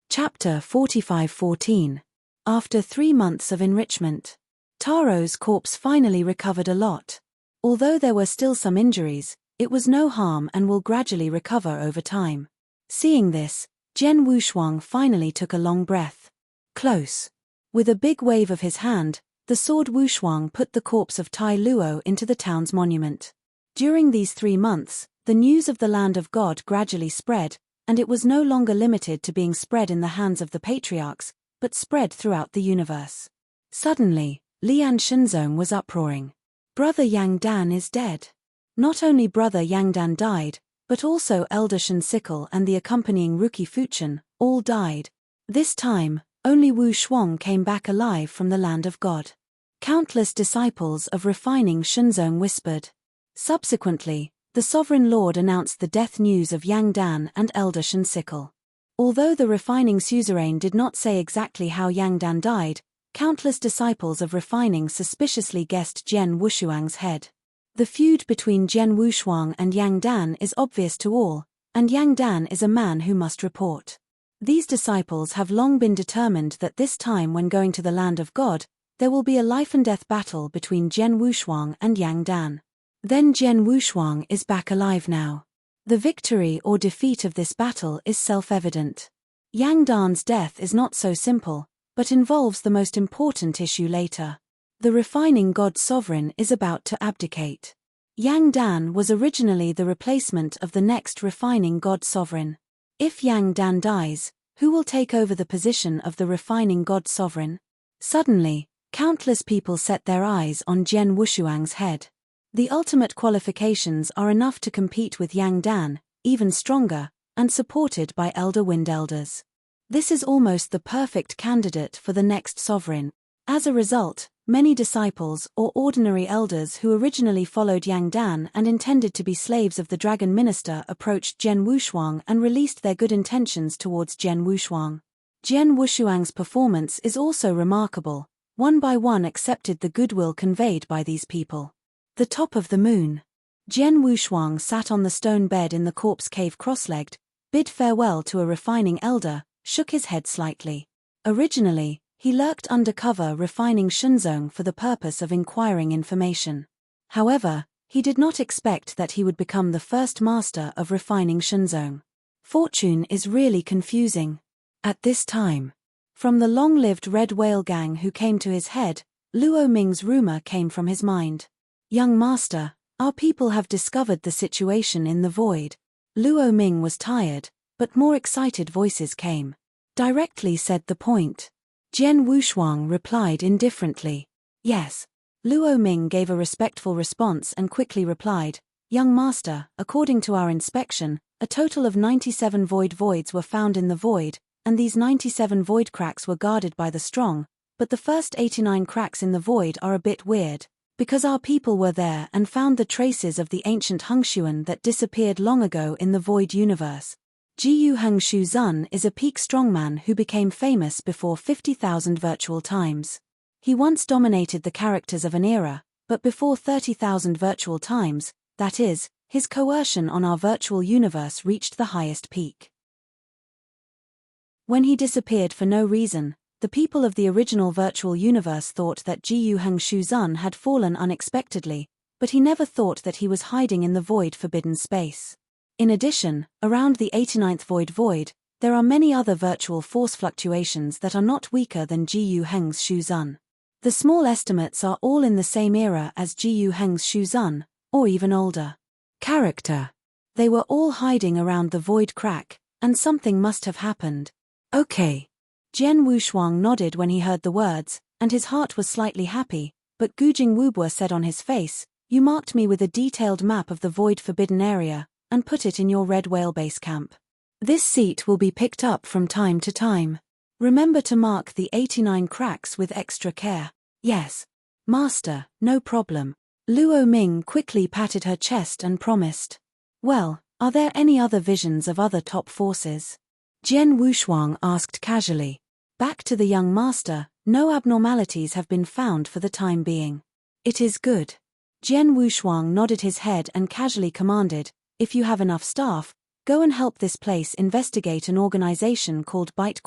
Chapter 45:14. After 3 months of enrichment, Taro's corpse finally recovered a lot. Although there were still some injuries, it was no harm and will gradually recover over time. Seeing this, Jian Wushuang finally took a long breath. Close. With a big wave of his hand, the sword Wushuang put the corpse of Tai Luo into the town's monument. During these 3 months, the news of the land of God gradually spread, and it was no longer limited to being spread in the hands of the patriarchs, but spread throughout the universe. Suddenly, Lian Shenzong was uproaring. Brother Yang Dan is dead. Not only Brother Yang Dan died, but also Elder Shen Sickle and the accompanying Ruki Fuchen, all died. This time, only Wu Shuang came back alive from the land of God. Countless disciples of refining Shenzong whispered. Subsequently, the Sovereign Lord announced the death news of Yang Dan and Elder Shen Sickle. Although the refining suzerain did not say exactly how Yang Dan died, countless disciples of refining suspiciously guessed Jian Wushuang's head. The feud between Jian Wushuang and Yang Dan is obvious to all, and Yang Dan is a man who must report. These disciples have long been determined that this time when going to the land of God, there will be a life-and-death battle between Jian Wushuang and Yang Dan. Then Jian Wushuang is back alive now. The victory or defeat of this battle is self-evident. Yang Dan's death is not so simple, but involves the most important issue later. The refining God sovereign is about to abdicate. Yang Dan was originally the replacement of the next refining God sovereign. If Yang Dan dies, who will take over the position of the refining God sovereign? Suddenly, countless people set their eyes on Jian Wushuang's head. The ultimate qualifications are enough to compete with Yang Dan, even stronger, and supported by elder wind elders. This is almost the perfect candidate for the next sovereign. As a result, many disciples or ordinary elders who originally followed Yang Dan and intended to be slaves of the dragon minister approached Jian Wushuang and released their good intentions towards Jian Wushuang. Jian Wushuang's performance is also remarkable. One by one accepted the goodwill conveyed by these people. The top of the moon. Jian Wushuang sat on the stone bed in the corpse cave cross-legged, bid farewell to a refining elder, shook his head slightly. Originally, he lurked under cover refining Shenzong for the purpose of inquiring information. However, he did not expect that he would become the first master of refining Shenzong. Fortune is really confusing. At this time, from the long-lived Red Whale gang who came to his head, Luo Ming's rumor came from his mind. "Young master, our people have discovered the situation in the void." Luo Ming was tired, but more excited voices came. "Directly," said the point. Jian Wushuang replied indifferently. "Yes." Luo Ming gave a respectful response and quickly replied, "Young master, according to our inspection, a total of 97 voids were found in the void, and these 97 void cracks were guarded by the strong, but the first 89 cracks in the void are a bit weird. Because our people were there and found the traces of the ancient Hengshuan that disappeared long ago in the void universe. Jiyu Hengshu Zun is a peak strongman who became famous before 50,000 virtual times. He once dominated the characters of an era, but before 30,000 virtual times, that is, his coercion on our virtual universe reached the highest peak. When he disappeared for no reason, the people of the original virtual universe thought that Jiyu Hengshu Zun had fallen unexpectedly, but he never thought that he was hiding in the void forbidden space. In addition, around the 89th void, there are many other virtual force fluctuations that are not weaker than Jiyu Hengshu Zun. The small estimates are all in the same era as Jiyu Hengshu Zun, or even older. Character. They were all hiding around the void crack, and something must have happened. Okay. Jian Wushuang nodded when he heard the words, and his heart was slightly happy, but Gujing Wubua said on his face, "You marked me with a detailed map of the void forbidden area, and put it in your Red Whale base camp. This seat will be picked up from time to time. Remember to mark the 89 cracks with extra care." "Yes. Master, no problem." Luo Ming quickly patted her chest and promised. "Well, are there any other visions of other top forces?" Jian Wushuang asked casually. Back to the young master, no abnormalities have been found for the time being. "It is good." Jian Wushuang nodded his head and casually commanded, "If you have enough staff, go and help this place investigate an organization called Byte?"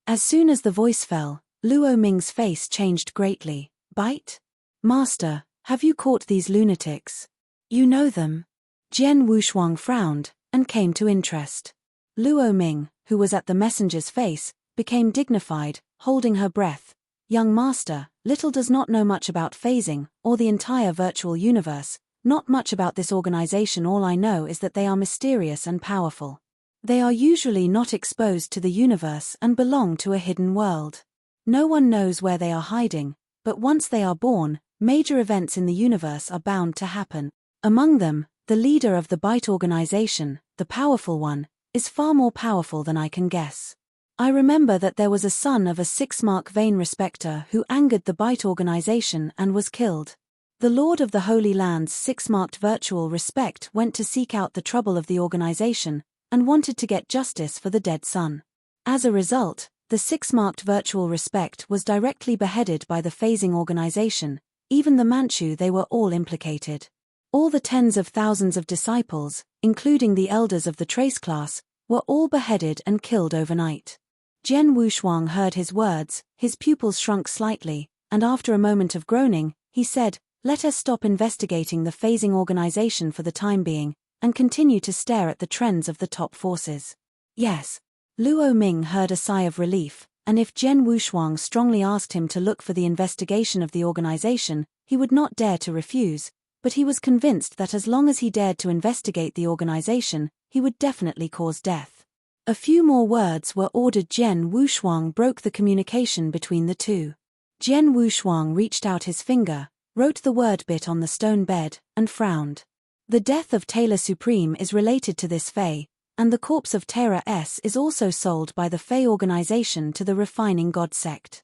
As soon as the voice fell, Luo Ming's face changed greatly. "Byte? Master, have you caught these lunatics? You know them?" Jian Wushuang frowned, and came to interest. Luo Ming, who was at the messenger's face, became dignified, holding her breath. "Young master, little does not know much about phasing, or the entire virtual universe, not much about this organization. All I know is that they are mysterious and powerful. They are usually not exposed to the universe and belong to a hidden world. No one knows where they are hiding, but once they are born, major events in the universe are bound to happen. Among them, the leader of the Byte organization, the powerful one, is far more powerful than I can guess. I remember that there was a son of a 6-mark Vane respecter who angered the Byte organization and was killed. The Lord of the Holy Land's 6-marked virtual respect went to seek out the trouble of the organization, and wanted to get justice for the dead son. As a result, the 6-marked virtual respect was directly beheaded by the phasing organization, even the Manchu, they were all implicated. All the tens of thousands of disciples, including the elders of the trace class, were all beheaded and killed overnight. Jian Wushuang heard his words, his pupils shrunk slightly, and after a moment of groaning, he said, "Let us stop investigating the phasing organization for the time being, and continue to stare at the trends of the top forces." Yes. Luo Ming heard a sigh of relief, and if Jian Wushuang strongly asked him to look for the investigation of the organization, he would not dare to refuse, but he was convinced that as long as he dared to investigate the organization, he would definitely cause death. A few more words were ordered. Jian Wushuang broke the communication between the two. Jian Wushuang reached out his finger, wrote the word bit on the stone bed, and frowned. The death of Taylor Supreme is related to this Fey, and the corpse of Terra S is also sold by the Fey organization to the Refining God sect.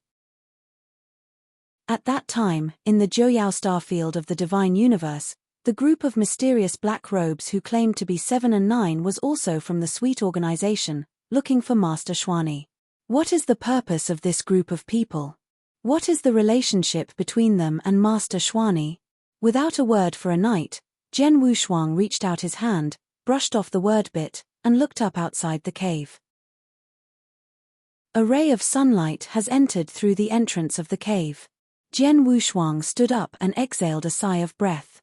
At that time, in the Joyao starfield of the Divine Universe, the group of mysterious black robes who claimed to be 7 and 9 was also from the Sweet organization, looking for Master Xuani. What is the purpose of this group of people? What is the relationship between them and Master Xuani? Without a word for a night, Jian Wushuang reached out his hand, brushed off the word bit, and looked up outside the cave. A ray of sunlight has entered through the entrance of the cave. Jian Wushuang stood up and exhaled a sigh of breath.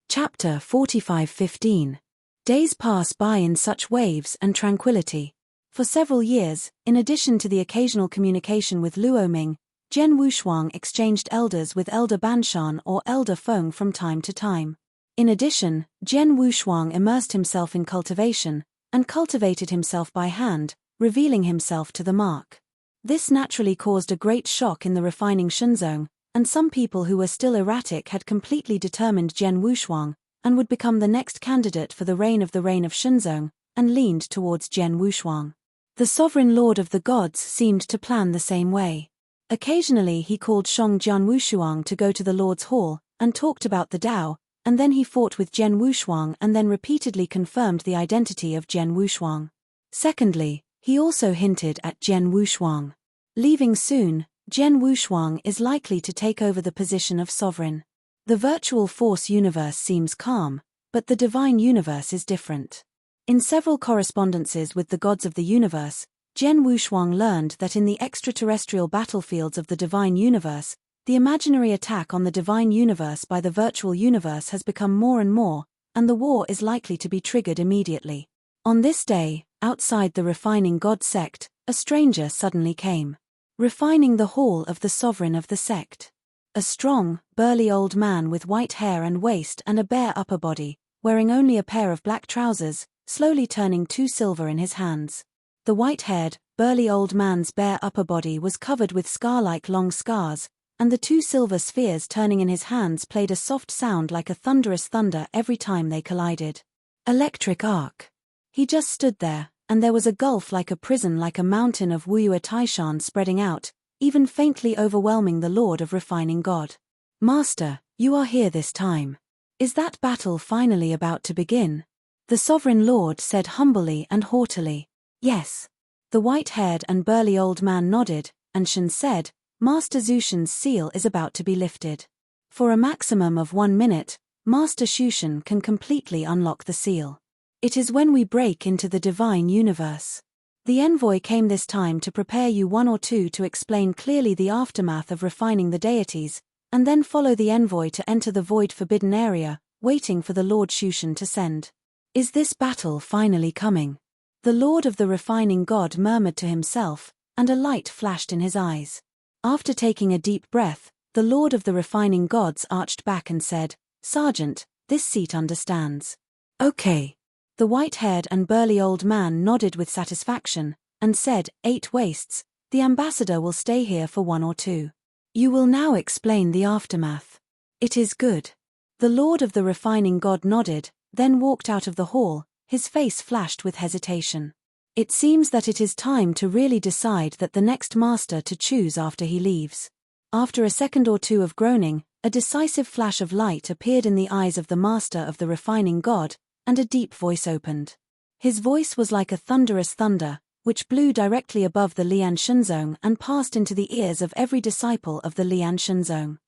Chapter 45:15. Days pass by in such waves and tranquility. For several years, in addition to the occasional communication with Luo Ming, Jian Wushuang exchanged elders with Elder Banshan or Elder Feng from time to time. In addition, Jian Wushuang immersed himself in cultivation, and cultivated himself by hand, revealing himself to the mark. This naturally caused a great shock in the refining Shenzong, and some people who were still erratic had completely determined Jian Wushuang, and would become the next candidate for the reign of Shenzong, and leaned towards Jian Wushuang. The sovereign lord of the gods seemed to plan the same way. Occasionally he called Shong Jian Wushuang to go to the Lord's Hall, and talked about the Tao, and then he fought with Jian Wushuang and then repeatedly confirmed the identity of Jian Wushuang. Secondly, he also hinted at Jian Wushuang leaving soon. Jian Wushuang is likely to take over the position of sovereign. The virtual force universe seems calm, but the divine universe is different. In several correspondences with the gods of the universe, Jian Wushuang learned that in the extraterrestrial battlefields of the divine universe, the imaginary attack on the divine universe by the virtual universe has become more and more, and the war is likely to be triggered immediately. On this day, outside the Refining God sect, a stranger suddenly came. Refining the hall of the sovereign of the sect. A strong, burly old man with white hair and waist and a bare upper body, wearing only a pair of black trousers, slowly turning 2 silver in his hands. The white-haired, burly old man's bare upper body was covered with scar-like long scars, and the 2 silver spheres turning in his hands played a soft sound like a thunderous thunder every time they collided. Electric arc. He just stood there, and there was a gulf like a prison, like a mountain of Wuyue Taishan spreading out, even faintly overwhelming the Lord of Refining God. "Master, you are here this time. Is that battle finally about to begin?" The Sovereign Lord said humbly and haughtily. "Yes." The white-haired and burly old man nodded, and Shen said, "Master Zushen's seal is about to be lifted. For a maximum of 1 minute, Master Shushan can completely unlock the seal. It is when we break into the divine universe. The envoy came this time to prepare you 1 or 2 to explain clearly the aftermath of refining the deities, and then follow the envoy to enter the void forbidden area, waiting for the Lord Shushan to send. Is this battle finally coming?" The Lord of the Refining God murmured to himself, and a light flashed in his eyes. After taking a deep breath, the Lord of the Refining Gods arched back and said, "Sergeant, this seat understands." "Okay." The white-haired and burly old man nodded with satisfaction, and said, 8 wastes, the ambassador will stay here for 1 or 2. You will now explain the aftermath. It is good. The Lord of the Refining God nodded, then walked out of the hall, his face flashed with hesitation. It seems that it is time to really decide that the next master to choose after he leaves. After a second or 2 of groaning, a decisive flash of light appeared in the eyes of the master of the Refining God, and a deep voice opened. His voice was like a thunderous thunder, which blew directly above the Lian Shenzong and passed into the ears of every disciple of the Lian Shenzong.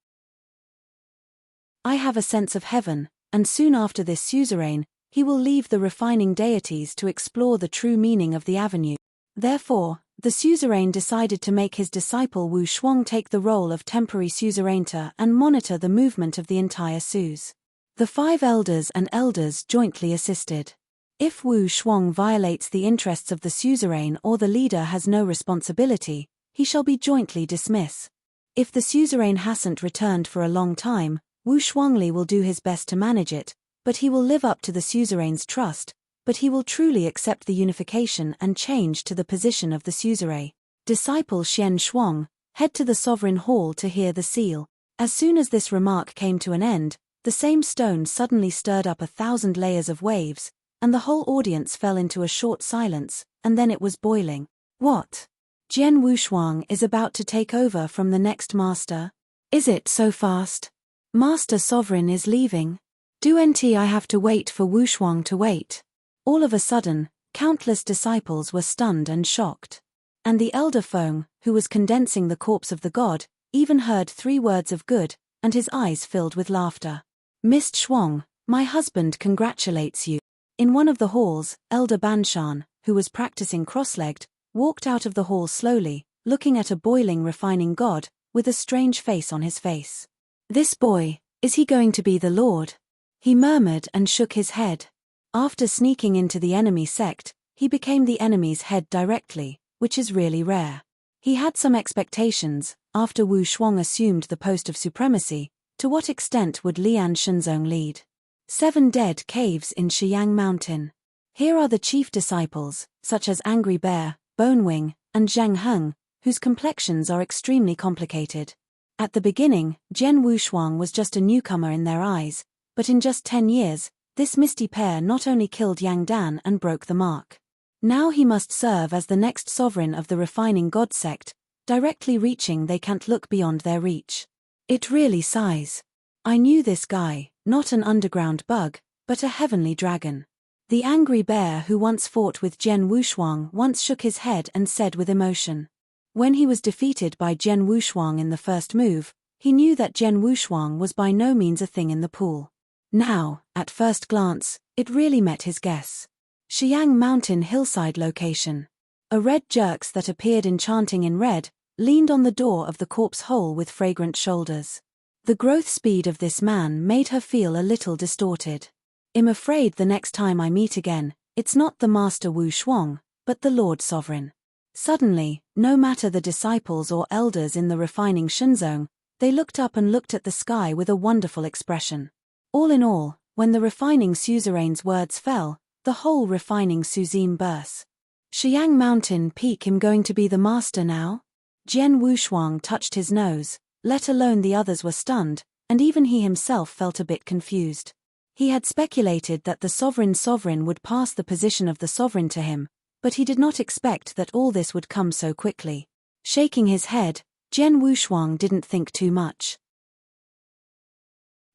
I have a sense of heaven, and soon after this suzerain, he will leave the refining deities to explore the true meaning of the avenue. Therefore, the suzerain decided to make his disciple Wu Shuang take the role of temporary suzeraintor and monitor the movement of the entire suz. The 5 elders and elders jointly assisted. If Wu Shuang violates the interests of the suzerain or the leader has no responsibility, he shall be jointly dismissed. If the suzerain hasn't returned for a long time, Wu Shuangli will do his best to manage it, but he will live up to the suzerain's trust, but he will truly accept the unification and change to the position of the suzerain. Disciple Xian Shuang, head to the sovereign hall to hear the seal. As soon as this remark came to an end, the same stone suddenly stirred up 1,000 layers of waves, and the whole audience fell into a short silence, and then it was boiling. What? Jian Wushuang is about to take over from the next master? Is it so fast? Master Sovereign is leaving. I have to wait for Wushuang to wait. All of a sudden, countless disciples were stunned and shocked. And the elder Feng, who was condensing the corpse of the god, even heard 3 words of good, and his eyes filled with laughter. Mist Shuang, my husband congratulates you. In one of the halls, Elder Banshan, who was practicing cross-legged, walked out of the hall slowly, looking at a boiling refining god, with a strange face on his face. This boy, is he going to be the Lord? He murmured and shook his head. After sneaking into the enemy sect, he became the enemy's head directly, which is really rare. He had some expectations, after Wu Shuang assumed the post of supremacy, to what extent would Lian Shenzong lead? 7 dead caves in Shiyang Mountain. Here are the chief disciples, such as Angry Bear, Bonewing, and Zhang Heng, whose complexions are extremely complicated. At the beginning, Jian Wushuang was just a newcomer in their eyes, but in just 10 years, this misty pair not only killed Yang Dan and broke the mark. Now he must serve as the next sovereign of the refining god sect, directly reaching they can't look beyond their reach. It really sighs. I knew this guy, not an underground bug, but a heavenly dragon. The angry bear who once fought with Jian Wushuang once shook his head and said with emotion. When he was defeated by Jian Wushuang in the first move, he knew that Jian Wushuang was by no means a thing in the pool. Now, at first glance, it really met his guess. Shiyang Mountain hillside location. A red jerks that appeared enchanting in red, leaned on the door of the corpse hole with fragrant shoulders. The growth speed of this man made her feel a little distorted. I'm afraid the next time I meet again, it's not the Master Wu Shuang, but the Lord Sovereign. Suddenly, no matter the disciples or elders in the refining Shenzong, they looked up and looked at the sky with a wonderful expression. All in all, when the refining suzerain's words fell, the whole refining suzime burst. Shiyang Mountain Peak am going to be the master now? Jian Wushuang touched his nose, let alone the others were stunned, and even he himself felt a bit confused. He had speculated that the sovereign would pass the position of the sovereign to him, but he did not expect that all this would come so quickly. Shaking his head, Jian Wushuang didn't think too much.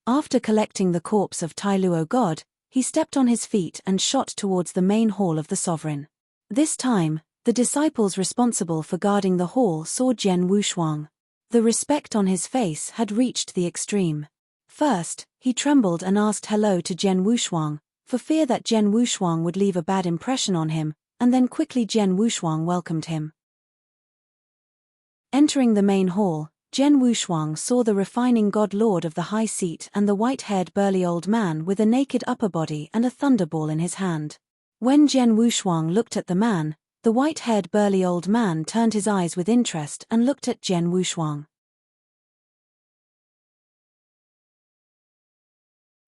After collecting the corpse of Tai Luo God, he stepped on his feet and shot towards the main hall of the sovereign. This time, the disciples responsible for guarding the hall saw Jian Wushuang. The respect on his face had reached the extreme. First, he trembled and asked hello to Jian Wushuang, for fear that Jian Wushuang would leave a bad impression on him, and then quickly Jian Wushuang welcomed him. Entering the main hall, Jian Wushuang saw the refining god lord of the high seat and the white-haired burly old man with a naked upper body and a thunderball in his hand. When Jian Wushuang looked at the man, the white-haired burly old man turned his eyes with interest and looked at Jian Wushuang.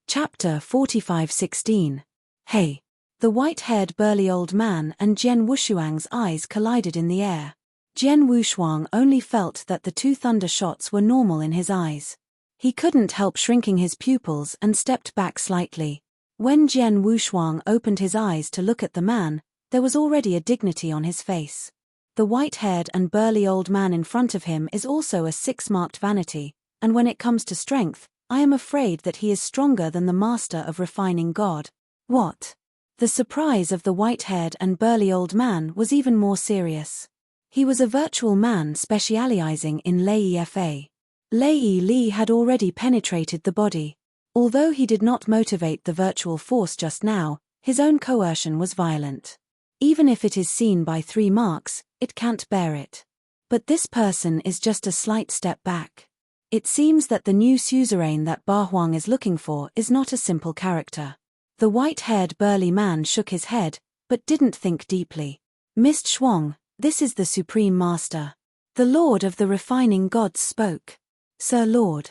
Chapter 45:16. Hey! The white-haired burly old man and Jian Wushuang's eyes collided in the air. Jian Wushuang only felt that the 2 thunder shots were normal in his eyes. He couldn't help shrinking his pupils and stepped back slightly. When Jian Wushuang opened his eyes to look at the man, there was already a dignity on his face. The white-haired and burly old man in front of him is also a 6-marked vanity, and when it comes to strength, I am afraid that he is stronger than the master of refining God. What? The surprise of the white-haired and burly old man was even more serious. He was a virtual man specializing in Lei Fa. Lei Li had already penetrated the body. Although he did not motivate the virtual force just now, his own coercion was violent. Even if it is seen by 3 marks, it can't bear it. But this person is just a slight step back. It seems that the new suzerain that Ba Huang is looking for is not a simple character. The white-haired burly man shook his head, but didn't think deeply. Mist Shuang, this is the Supreme Master. The Lord of the Refining Gods spoke. Sir Lord.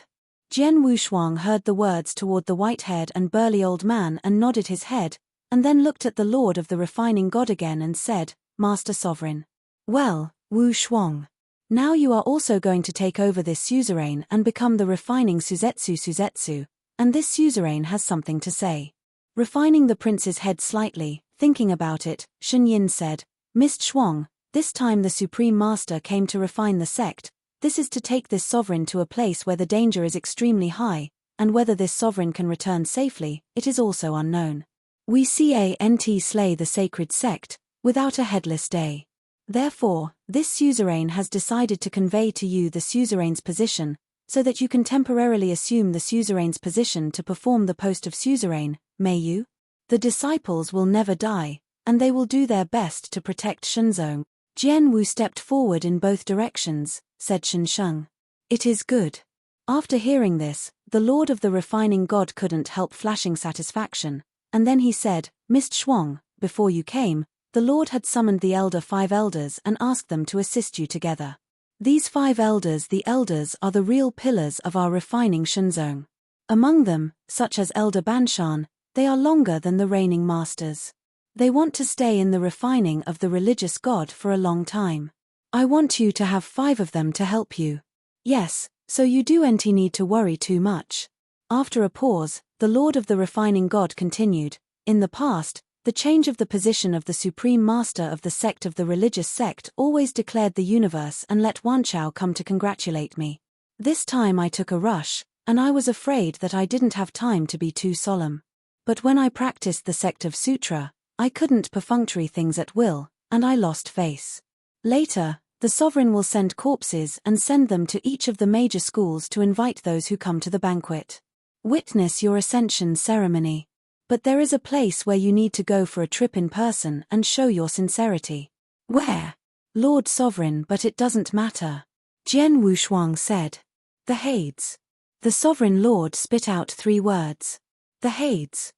Jian Wushuang heard the words toward the white-haired and burly old man and nodded his head, and then looked at the Lord of the Refining God again and said, Master Sovereign. Well, Wu Shuang. Now you are also going to take over this suzerain and become the Refining Suzetsu, and this suzerain has something to say. Refining the prince's head slightly, thinking about it, Shen Yin said, Mist Shuang, this time the Supreme Master came to refine the sect. This is to take this sovereign to a place where the danger is extremely high, and whether this sovereign can return safely, it is also unknown. We can't slay the sacred sect, without a headless day. Therefore, this suzerain has decided to convey to you the suzerain's position, so that you can temporarily assume the suzerain's position to perform the post of suzerain, may you? The disciples will never die, and they will do their best to protect Shenzong. Jian Wu stepped forward in both directions, said Shen Sheng. It is good. After hearing this, the Lord of the Refining God couldn't help flashing satisfaction, and then he said, Mist Shuang, before you came, the Lord had summoned the 5 elders and asked them to assist you together. These 5 elders, the elders are the real pillars of our refining Shenzong. Among them, such as Elder Banshan, they are longer than the reigning masters. They want to stay in the refining of the religious God for a long time. I want you to have 5 of them to help you. Yes, so you don't need to worry too much. After a pause, the Lord of the Refining God continued, in the past, the change of the position of the Supreme Master of the sect of the religious sect always declared the universe and let Wanchao come to congratulate me. This time I took a rush, and I was afraid that I didn't have time to be too solemn. But when I practiced the sect of Sutra, I couldn't perfunctory things at will, and I lost face. Later, the sovereign will send corpses and send them to each of the major schools to invite those who come to the banquet. Witness your ascension ceremony. But there is a place where you need to go for a trip in person and show your sincerity. Where? Lord Sovereign, but it doesn't matter. Jian Wushuang said. The Hades. The Sovereign Lord spit out 3 words. The Hades.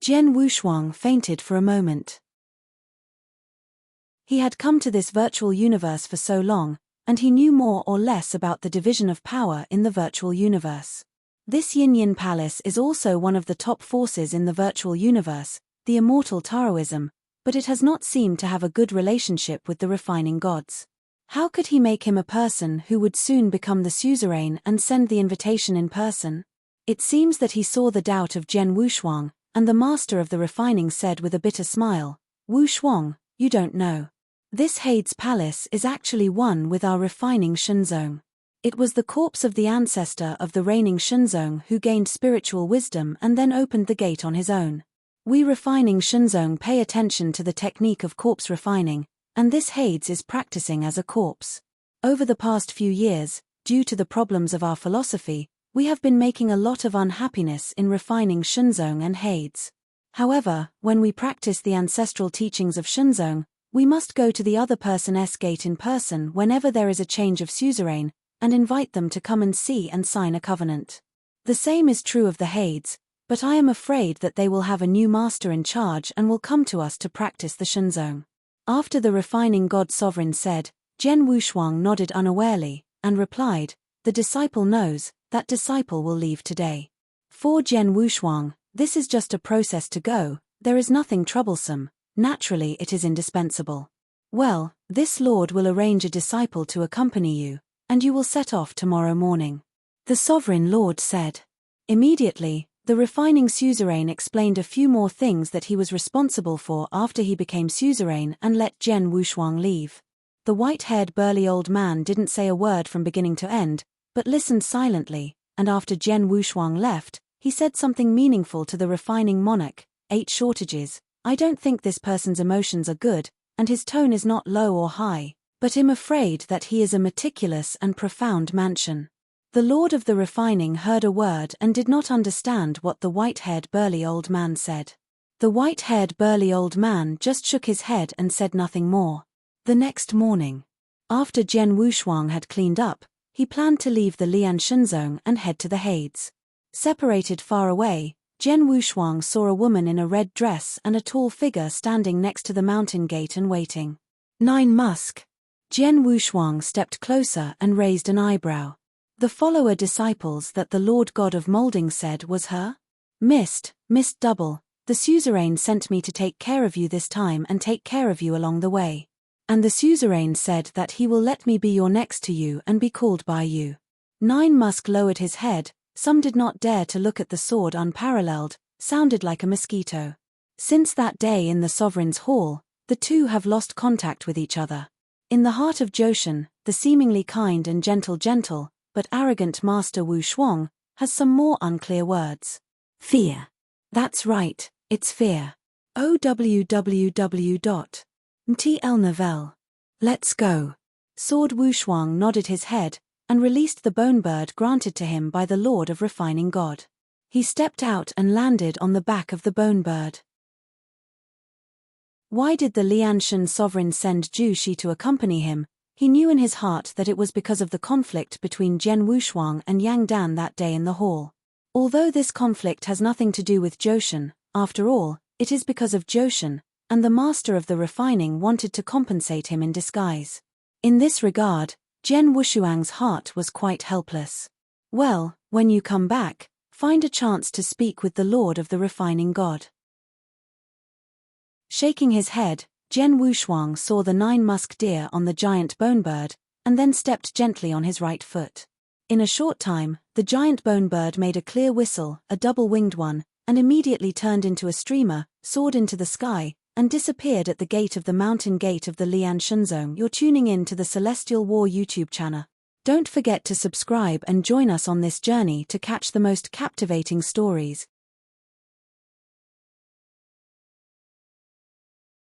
Jian Wushuang fainted for a moment. He had come to this virtual universe for so long, and he knew more or less about the division of power in the virtual universe. This Yin Palace is also one of the top forces in the virtual universe, the immortal Taoism, but it has not seemed to have a good relationship with the refining gods. How could he make him a person who would soon become the suzerain and send the invitation in person? It seems that he saw the doubt of Jian Wushuang, and the master of the refining said with a bitter smile, Wu Shuang, you don't know. This Hades Palace is actually one with our refining Shenzong. It was the corpse of the ancestor of the reigning Shenzong who gained spiritual wisdom and then opened the gate on his own. We refining Shenzong pay attention to the technique of corpse refining, and this Hades is practicing as a corpse. Over the past few years, due to the problems of our philosophy, we have been making a lot of unhappiness in refining Shenzong and Hades. However, when we practice the ancestral teachings of Shenzong, we must go to the other person's gate in person whenever there is a change of suzerain, and invite them to come and see and sign a covenant. The same is true of the Hades, but I am afraid that they will have a new master in charge and will come to us to practice the Shenzong. After the refining God sovereign said, Jian Wushuang nodded unawarely, and replied, the disciple knows, that disciple will leave today. For Jian Wushuang, this is just a process to go, there is nothing troublesome, naturally it is indispensable. Well, this Lord will arrange a disciple to accompany you, and you will set off tomorrow morning. The Sovereign Lord said. Immediately, the refining suzerain explained a few more things that he was responsible for after he became suzerain and let Jian Wushuang leave. The white-haired burly old man didn't say a word from beginning to end, but listened silently, and after Jian Wushuang left, he said something meaningful to the refining monarch, 8 shortages, I don't think this person's emotions are good, and his tone is not low or high, but I'm afraid that he is a meticulous and profound mansion. The Lord of the Refining heard a word and did not understand what the white-haired burly old man said. The white-haired burly old man just shook his head and said nothing more. The next morning, after Jian Wushuang had cleaned up, he planned to leave the Lian Shenzong and head to the Hades. Separated far away, Jian Wushuang saw a woman in a red dress and a tall figure standing next to the mountain gate and waiting. 9 Musk. Jian Wushuang stepped closer and raised an eyebrow. The follower disciples that the Lord God of Molding said was her? Mist double, the suzerain sent me to take care of you this time and take care of you along the way. And the suzerain said that he will let me be your next to you and be called by you. 9 Musk lowered his head. Some did not dare to look at the sword unparalleled, sounded like a mosquito. Since that day in the sovereign's hall, the two have lost contact with each other. In the heart of Joshan, the seemingly kind and gentle, but arrogant master Wu Shuang, has some more unclear words. Fear. That's right, it's fear. www.mtl-novelle. Let's go. Sword Wu Shuang nodded his head, and released the bone bird granted to him by the Lord of Refining God. He stepped out and landed on the back of the bone bird. Why did the Lianshan sovereign send Zhu Shi to accompany him? He knew in his heart that it was because of the conflict between Jian Wushuang and Yang Dan that day in the hall. Although this conflict has nothing to do with Joshan, after all, it is because of Joshan, and the master of the refining wanted to compensate him in disguise. In this regard, Jian Wushuang's heart was quite helpless. Well, when you come back, find a chance to speak with the Lord of the Refining God. Shaking his head, Jian Wushuang saw the 9 musk deer on the giant bone bird, and then stepped gently on his right foot. In a short time, the giant bone bird made a clear whistle, a double-winged one, and immediately turned into a streamer, soared into the sky, and disappeared at the gate of the mountain gate of the Lian Shenzong. You're tuning in to the Celestial War YouTube channel. Don't forget to subscribe and join us on this journey to catch the most captivating stories.